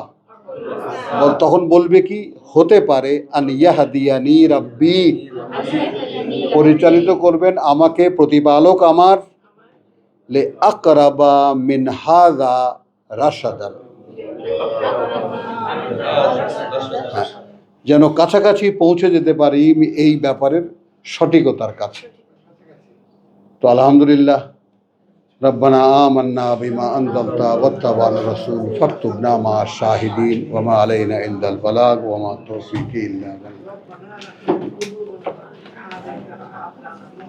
তখন বলবে কি? হতে পারে, আন ইয়াহদিয়ানি রাব্বি, পরিচালিত করবেন আমাকে প্রতিপালক আমার, লে আকরাবা মিন হাযা রাশাদান, যেন কাছাকাছি পৌঁছে যেতে পারি এই ব্যাপারের সঠিকতার কাছে। তো আলহামদুলিল্লাহ, রব্বানা আমান্না বিমা আনজালতা ওয়াত্তাবা'না রাসূল ফাকতুবনা মা শাহিদিন ওয়া মা আলাইনা ইল্লাল বালাগ ওয়া মা তাওফীকি ইল্লা বিল্লাহ।